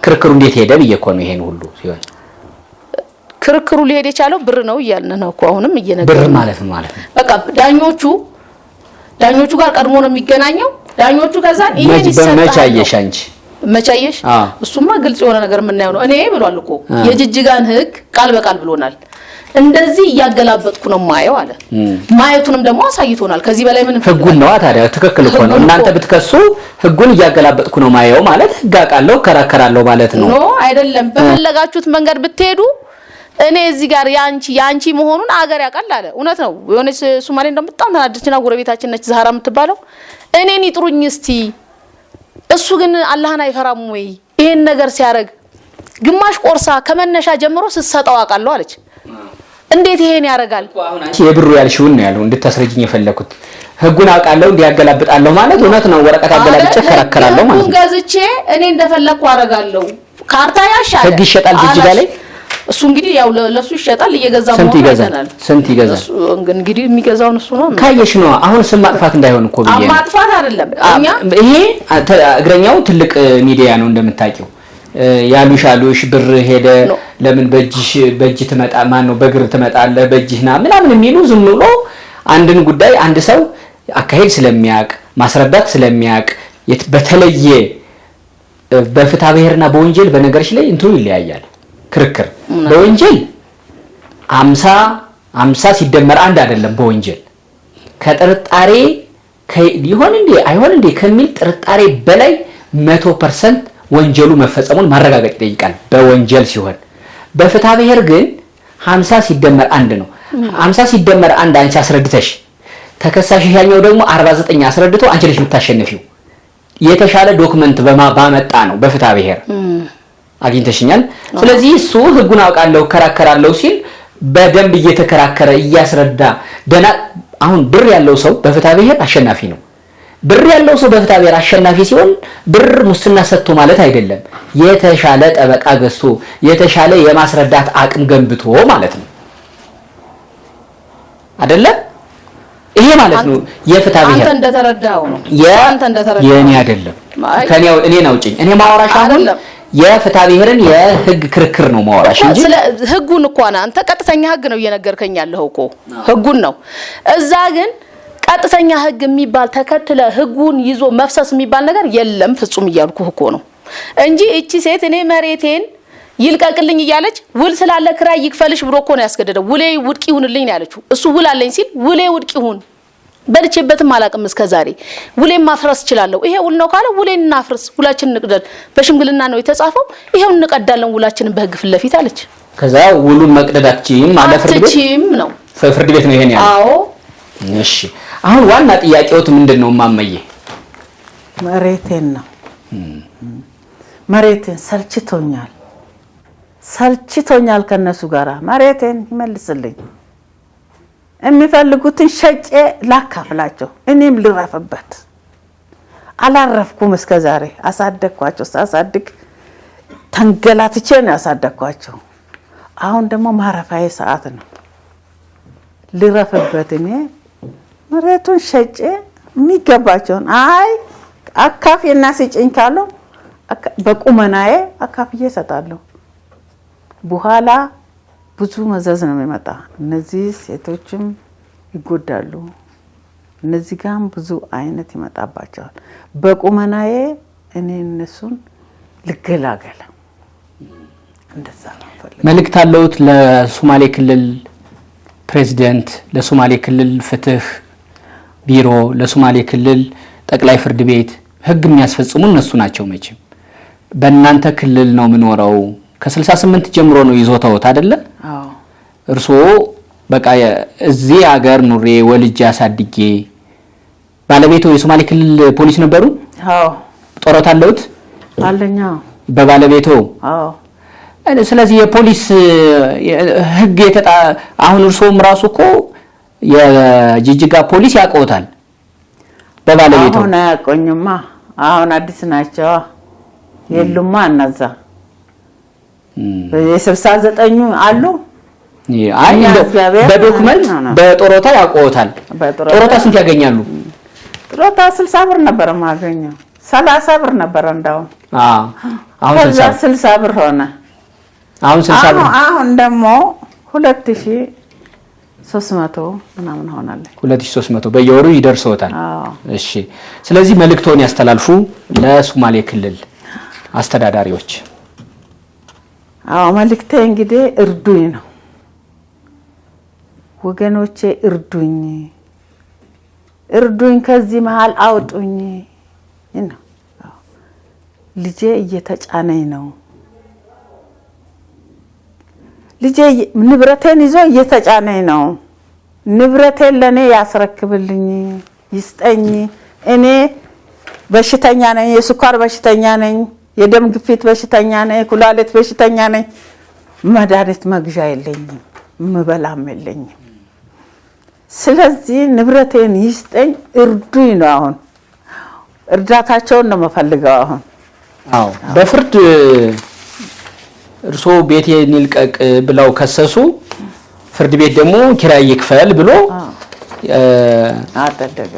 ክርክሩ እንዴት ሄደ ብዬ እኮ ነው ይሄን ሁሉ ሲሆን ክርክሩ ሊሄድ የቻለው ብር ነው እያልን ነው እኮ አሁንም እየነገርኩ ብር ማለት ነው በቃ ዳኞቹ ጋር ቀድሞ ነው የሚገናኘው። ዳኞቹ ከዛ ይሄን ይሰጣል። መቻየሽ አንቺ መቻየሽ እሱማ ግልጽ የሆነ ነገር የምናየው ነው። እኔ ብሏል እኮ የጅጅጋን ህግ ቃል በቃል ብሎናል። እንደዚህ እያገላበጥኩ ነው ማየው አለ። ማየቱንም ደግሞ አሳይቶናል። ከዚህ በላይ ምን ህጉን ነው ታዲያ? ትክክል እኮ ነው። እናንተ ብትከሱ ህጉን እያገላበጥኩ ነው ማየው ማለት ህግ አውቃለሁ ከራከራለሁ ማለት ነው። ኖ አይደለም። በፈለጋችሁት መንገድ ብትሄዱ እኔ እዚህ ጋር ያንቺ መሆኑን አገር ያውቃል አለ። እውነት ነው። የሆነች ሶማሌ እንደምጣም ተናደችና ጎረቤታችን ነች ዛህራ የምትባለው እኔን ይጥሩኝ እስቲ እሱ ግን አላህን አይፈራም ወይ ይሄን ነገር ሲያረግ ግማሽ ቆርሳ ከመነሻ ጀምሮ ስሰጠው አውቃለሁ አለች። እንዴት ይሄን ያረጋል? የብሩ ያልሽውን ነው ያለው እንድታስረጅኝ የፈለኩት ህጉን አውቃለሁ እንዲያገላብጣለሁ ማለት እውነት ነው። ወረቀት አገላብጬ ከራከራለሁ ማለት ነው። ህጉን ገዝቼ እኔ እንደፈለኩ አረጋለሁ። ካርታ ያሻለ ህግ ይሸጣል ጅጅጋ ላይ እሱ እንግዲህ ያው ለሱ ይሸጣል እየገዛው ነው ይዘናል። ስንት ይገዛል? እንግዲህ የሚገዛው እሱ ነው። ካየሽ ነው አሁን ስም ማጥፋት እንዳይሆን እኮ ብዬ ነው። ማጥፋት አይደለም እኛ ይሄ እግረኛው ትልቅ ሚዲያ ነው እንደምታውቂው። ያሉሽ ብር ሄደ ለምን በእጅ ትመጣ ማን ነው በግር ትመጣለ በእጅህና ምናምን የሚሉ ዝም ብሎ አንድን ጉዳይ አንድ ሰው አካሄድ ስለሚያቅ ማስረዳት ስለሚያቅ በተለየ በፍትሐ ብሔርና በወንጀል በነገርሽ ላይ እንትኑ ይለያያል። ክርክር በወንጀል 50 ሲደመር አንድ አይደለም። በወንጀል ከጥርጣሬ ይሆን እንዴ አይሆን እንዴ ከሚል ጥርጣሬ በላይ 100% ወንጀሉ መፈጸሙን ማረጋገጥ ይጠይቃል በወንጀል ሲሆን። በፍትሐ ብሔር ግን 50 ሲደመር አንድ ነው። 50 ሲደመር አንድ አንቺ አስረድተሽ ተከሳሽ ያኛው ደግሞ 49 አስረድቶ አንቺ ልጅ የምታሸንፊው የተሻለ ዶክመንት ባመጣ ነው በፍትሐ ብሔር አግኝተሽኛል። ስለዚህ እሱ ህጉን አውቃለሁ ከራከራለሁ ሲል በደንብ እየተከራከረ እያስረዳ ደና አሁን ብር ያለው ሰው በፍትሐ ብሔር አሸናፊ ነው። ብር ያለው ሰው በፍትሐ ብሔር አሸናፊ ሲሆን ብር ሙስና ሰጥቶ ማለት አይደለም። የተሻለ ጠበቃ ገዝቶ የተሻለ የማስረዳት አቅም ገንብቶ ማለት ነው አይደለ? ይሄ ማለት ነው የፍትሐ ብሔር። አንተ እንደተረዳው ነው አንተ እንደተረዳው የኔ አይደለም። ከኔው እኔን አውጪኝ። እኔ ማወራሽ አሁን የፍትሐ ብሔርን የህግ ክርክር ነው ማወራሽ እንጂ ስለ ህጉን እኮ አንተ ቀጥተኛ ህግ ነው እየነገርከኝ ያለው እኮ ህጉን ነው። እዛ ግን ቀጥተኛ ህግ የሚባል ተከትለ ህጉን ይዞ መፍሰስ የሚባል ነገር የለም ፍጹም እያልኩ እኮ ነው እንጂ እቺ ሴት እኔ መሬቴን ይልቀቅልኝ እያለች ውል ስላለ ክራይ ይክፈልሽ ብሎ እኮ ነው ያስገደደው። ውሌ ውድቅ ይሁንልኝ ነው ያለችው። እሱ ውል አለኝ ሲል ውሌ ውድቅ ይሁን በልቼበትም አላቅም እስከዛሬ ውሌን ማፍረስ ይችላል። ይሄ ውል ነው ካለ ውሌን እናፍርስ፣ ውላችንን እንቅደል። በሽምግልና ነው የተጻፈው። ይሄው እንቀዳለን ውላችንን በህግ ፊት ለፊት አለች። ከዛ ውሉን መቅደዳችሁም አለ ፍርድ ቤት ነው ፍርድ ቤት ነው ይሄን ያለው። አዎ እሺ አሁን ዋና ጥያቄውት ምንድነው ማመዬ? መሬቴን ነው መሬቴን ሰልችቶኛል ከነሱ ጋራ መሬቴን ይመልስልኝ። የሚፈልጉትን ሸጬ ላካፍላቸው እኔም ልረፍበት። አላረፍኩም እስከዛሬ አሳደግኳቸው። ሳሳድግ ተንገላትቼ ነው ያሳደግኳቸው። አሁን ደግሞ ማረፋዬ ሰዓት ነው ልረፍበት። እኔ መሬቱን ሸጬ የሚገባቸውን አካፊና ስጭኝ ካለው በቁመናዬ አካፍዬ እሰጣለሁ። በኋላ ብዙ መዘዝ ነው የሚመጣ። እነዚህ ሴቶችም ይጎዳሉ። እነዚህ ጋም ብዙ አይነት ይመጣባቸዋል። በቁመናዬ እኔ እነሱን ልገላገል እንደዛ ነው ፈልጌ። መልእክት አለውት ለሶማሌ ክልል ፕሬዝዳንት፣ ለሶማሌ ክልል ፍትህ ቢሮ፣ ለሶማሌ ክልል ጠቅላይ ፍርድ ቤት ህግ የሚያስፈጽሙ እነሱ ናቸው። መቼም በእናንተ ክልል ነው የምኖረው ከ68 ጀምሮ ነው ይዞታውት አይደለ? አዎ እርሶ በቃ እዚህ ሀገር ኑሬ ወልጄ አሳድጌ ባለቤቱ የሶማሌ ክልል ፖሊስ ነበሩ? አዎ ጦርነት አለውት አለኛ በባለቤቱ? አዎ ስለዚህ የፖሊስ ህግ አሁን እርሶም ራሱ እኮ የጅጅጋ ፖሊስ ያውቀውታል በባለቤቱ? አሁን አያውቁኝማ። አሁን አዲስ ናቸው የሉማ እነዛ የ69 አሉ። አይ በዶክመንት በጦሮታ ያውቀውታል። ጦሮታ ስንት ያገኛሉ? ጦሮታ 60 ብር ነበር ማገኘው 30 ብር ነበር እንዳው። አሁን 60 ብር ሆነ። አሁን 60 ብር አሁን ደግሞ 2300 ምናምን ሆናለ። 2300 በየወሩ ይደርሰውታል። እሺ ስለዚህ መልእክቶን ያስተላልፉ ለሶማሌ ክልል አስተዳዳሪዎች። መልእክቴ እንግዲህ እርዱኝ ነው ወገኖቼ፣ እርዱኝ ከዚህ መሃል አውጡኝ ነው። ልጄ እየተጫነኝ ነው። ልጄ ንብረቴን ይዞ እየተጫነኝ ነው። ንብረቴን ለኔ ያስረክብልኝ ይስጠኝ። እኔ በሽተኛ ነኝ፣ የስኳር በሽተኛ ነኝ፣ የደም ግፊት በሽተኛ ነኝ፣ ኩላሊት በሽተኛ ነኝ። መድኃኒት መግዣ የለኝም፣ ምበላም የለኝም። ስለዚህ ንብረቴን ይስጠኝ፣ እርዱኝ ነው። አሁን እርዳታቸውን ነው የምፈልገው አሁን። አዎ በፍርድ እርሶ ቤቴን ይልቀቅ ብለው ከሰሱ። ፍርድ ቤት ደግሞ ኪራይ ይክፈል ብሎ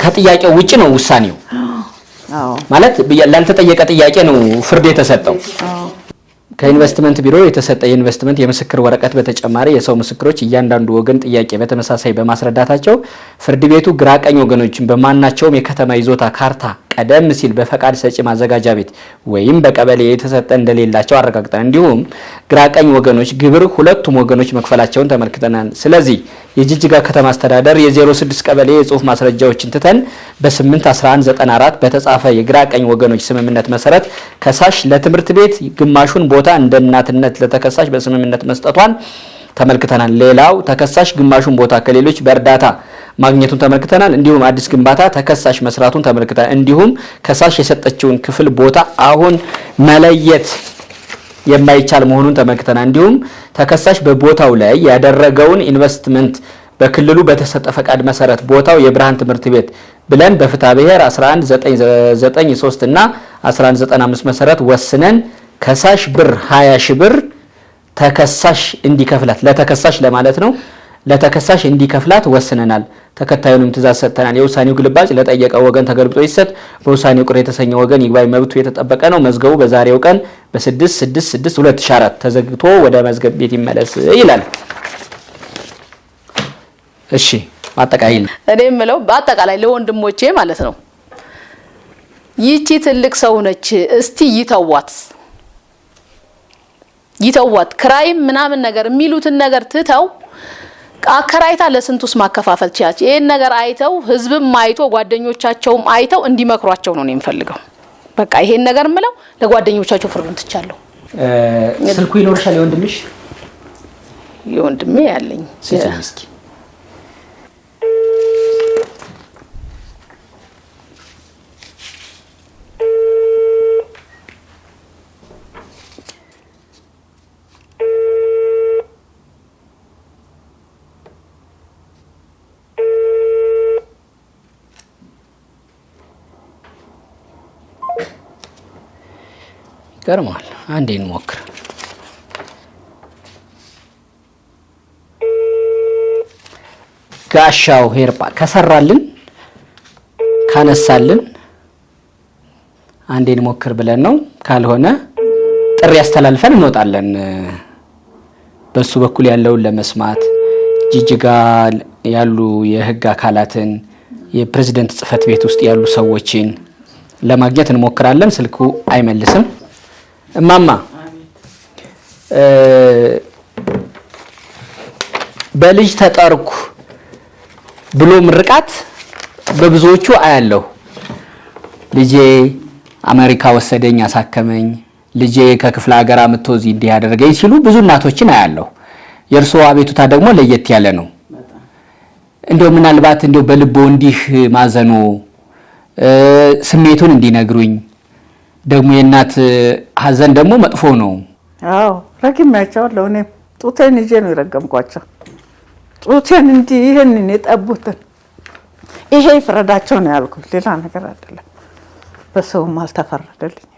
ከጥያቄው ውጪ ነው ውሳኔው። ማለት ላልተጠየቀ ጥያቄ ነው ፍርድ የተሰጠው። ከኢንቨስትመንት ቢሮ የተሰጠ የኢንቨስትመንት የምስክር ወረቀት በተጨማሪ የሰው ምስክሮች እያንዳንዱ ወገን ጥያቄ በተመሳሳይ በማስረዳታቸው ፍርድ ቤቱ ግራቀኝ ወገኖችን በማናቸውም የከተማ ይዞታ ካርታ ቀደም ሲል በፈቃድ ሰጪ ማዘጋጃ ቤት ወይም በቀበሌ የተሰጠ እንደሌላቸው አረጋግጠናል። እንዲሁም ግራቀኝ ወገኖች ግብር ሁለቱም ወገኖች መክፈላቸውን ተመልክተናል። ስለዚህ የጅጅጋ ከተማ አስተዳደር የ06 ቀበሌ የጽሁፍ ማስረጃዎችን ትተን በ8/11/94 በተጻፈ የግራቀኝ ወገኖች ስምምነት መሰረት ከሳሽ ለትምህርት ቤት ግማሹን ቦታ እንደ እናትነት ለተከሳሽ በስምምነት መስጠቷን ተመልክተናል። ሌላው ተከሳሽ ግማሹን ቦታ ከሌሎች በእርዳታ ማግኘቱን ተመልክተናል። እንዲሁም አዲስ ግንባታ ተከሳሽ መስራቱን ተመልክተናል። እንዲሁም ከሳሽ የሰጠችውን ክፍል ቦታ አሁን መለየት የማይቻል መሆኑን ተመልክተናል። እንዲሁም ተከሳሽ በቦታው ላይ ያደረገውን ኢንቨስትመንት በክልሉ በተሰጠ ፈቃድ መሰረት ቦታው የብርሃን ትምህርት ቤት ብለን በፍትሐ ብሔር 1193 እና 1195 መሰረት ወስነን ከሳሽ ብር 20 ሺህ ብር ተከሳሽ እንዲከፍላት ለተከሳሽ ለማለት ነው ለተከሳሽ እንዲከፍላት ወስነናል። ተከታዩንም ትእዛዝ ሰጥተናል። የውሳኔው ግልባጭ ለጠየቀው ወገን ተገልብጦ ይሰጥ። በውሳኔው ቅር የተሰኘው ወገን ይግባኝ መብቱ የተጠበቀ ነው። መዝገቡ በዛሬው ቀን በ6/6/2004 ተዘግቶ ወደ መዝገብ ቤት ይመለስ ይላል። እሺ አጠቃላይ እኔ የምለው በአጠቃላይ ለወንድሞቼ ማለት ነው ይቺ ትልቅ ሰው ነች። እስቲ ይተዋት ክራይም ምናምን ነገር የሚሉትን ነገር ትተው አከራይታ ለስንቱስ ማከፋፈል ቻች። ይሄን ነገር አይተው ህዝብም አይቶ ጓደኞቻቸውም አይተው እንዲመክሯቸው ነው የምፈልገው። በቃ ይሄን ነገር ምለው ለጓደኞቻቸው ፍርዱን ትቻለሁ። ስልኩ ይኖርሻል የወንድምሽ? የወንድሜ ያለኝ እስኪ ገርማል። አንዴ እንሞክር። ጋሻው ሄርፓ ከሰራልን ካነሳልን አንዴ እንሞክር ብለን ነው። ካልሆነ ጥሪ ያስተላልፈን እንወጣለን። በሱ በኩል ያለውን ለመስማት ጅጅጋ ያሉ የህግ አካላትን የፕሬዝዳንት ጽፈት ቤት ውስጥ ያሉ ሰዎችን ለማግኘት እንሞክራለን። ስልኩ አይመልስም። እማማ በልጅ ተጠርኩ ብሎ ምርቃት በብዙዎቹ አያለሁ። ልጄ አሜሪካ ወሰደኝ አሳከመኝ፣ ልጄ ከክፍለ ሀገር አምጥቶ እዚህ እንዲህ ያደረገኝ ሲሉ ብዙ እናቶችን አያለሁ። የእርሶ አቤቱታ ደግሞ ለየት ያለ ነው። እንደው ምናልባት እንደው በልቦ እንዲህ ማዘኑ ስሜቱን እንዲነግሩኝ። ደግሞ የእናት ሀዘን ደግሞ መጥፎ ነው። አዎ ረግሜያቸዋለሁ። እኔም ጡቴን ይዤ ነው የረገምኳቸው። ጡቴን እንዲህ ይሄንን የጠቡትን ይሄ ይፍረዳቸው ነው ያልኩት፣ ሌላ ነገር አይደለም። በሰውም አልተፈረደልኝም።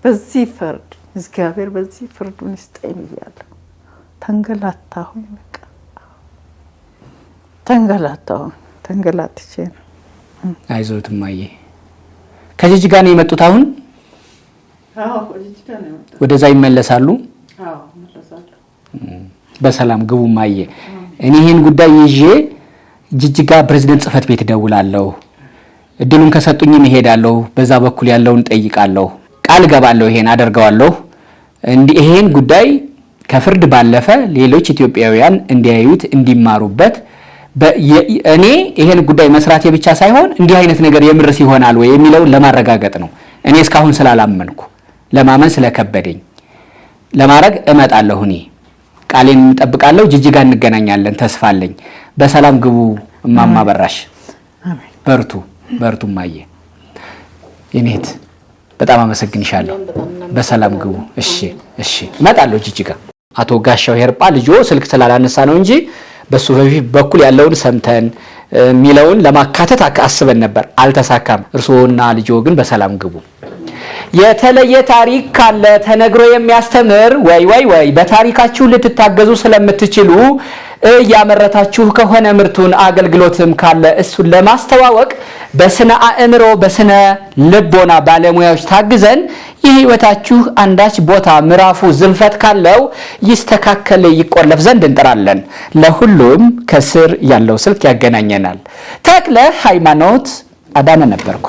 በዚህ ፍርድ እግዚአብሔር በዚህ ፍርዱን ይስጠኝ ብያለሁ። ተንገላታሁኝ። በቃ ተንገላትቼ ነው። አይዞት እማዬ። ከጅጅጋ ነው የመጡት አሁን? አዎ ከጅጅጋ ነው የመጡት። ወደዛ ይመለሳሉ? አዎ ይመለሳሉ። በሰላም ግቡ እማዬ። እኔ ይሄን ጉዳይ ይዤ ጅጅጋ ፕሬዝዳንት ጽፈት ቤት ደውላለሁ። እድሉን ከሰጡኝም እሄዳለሁ። በዛ በኩል ያለውን ጠይቃለሁ። ቃል ገባለሁ። ይሄን አደርጋለሁ። ይሄን ጉዳይ ከፍርድ ባለፈ ሌሎች ኢትዮጵያውያን እንዲያዩት እንዲማሩበት እኔ ይሄን ጉዳይ መስራቴ ብቻ ሳይሆን እንዲህ አይነት ነገር የምርስ ይሆናል ወይ የሚለውን ለማረጋገጥ ነው። እኔ እስካሁን ስላላመንኩ ለማመን ስለከበደኝ ለማድረግ እመጣለሁ። እኔ ቃሌን እንጠብቃለሁ። ጅጅጋ እንገናኛለን፣ ተስፋ አለኝ። በሰላም ግቡ እማማ በራሽ። በርቱ ማየ የኔት በጣም አመሰግንሻለሁ። በሰላም ግቡ። እሺ እመጣለሁ ጅጅጋ። አቶ ጋሻው ሄርጳ ልጆ ስልክ ስላላነሳ ነው እንጂ በሱ በኩል ያለውን ሰምተን ሚለውን ለማካተት አስበን ነበር፣ አልተሳካም። እርሶና ልጆ ግን በሰላም ግቡ። የተለየ ታሪክ ካለ ተነግሮ የሚያስተምር ወይ በታሪካችሁ ልትታገዙ ስለምትችሉ ያመረታችሁ ከሆነ ምርቱን አገልግሎትም ካለ እሱን ለማስተዋወቅ በስነ አእምሮ በስነ ልቦና ባለሙያዎች ታግዘን የህይወታችሁ አንዳች ቦታ ምዕራፉ ዝንፈት ካለው ይስተካከል ይቆለፍ ዘንድ እንጥራለን። ለሁሉም ከስር ያለው ስልክ ያገናኘናል። ተክለ ሃይማኖት አዳነ ነበርኩ።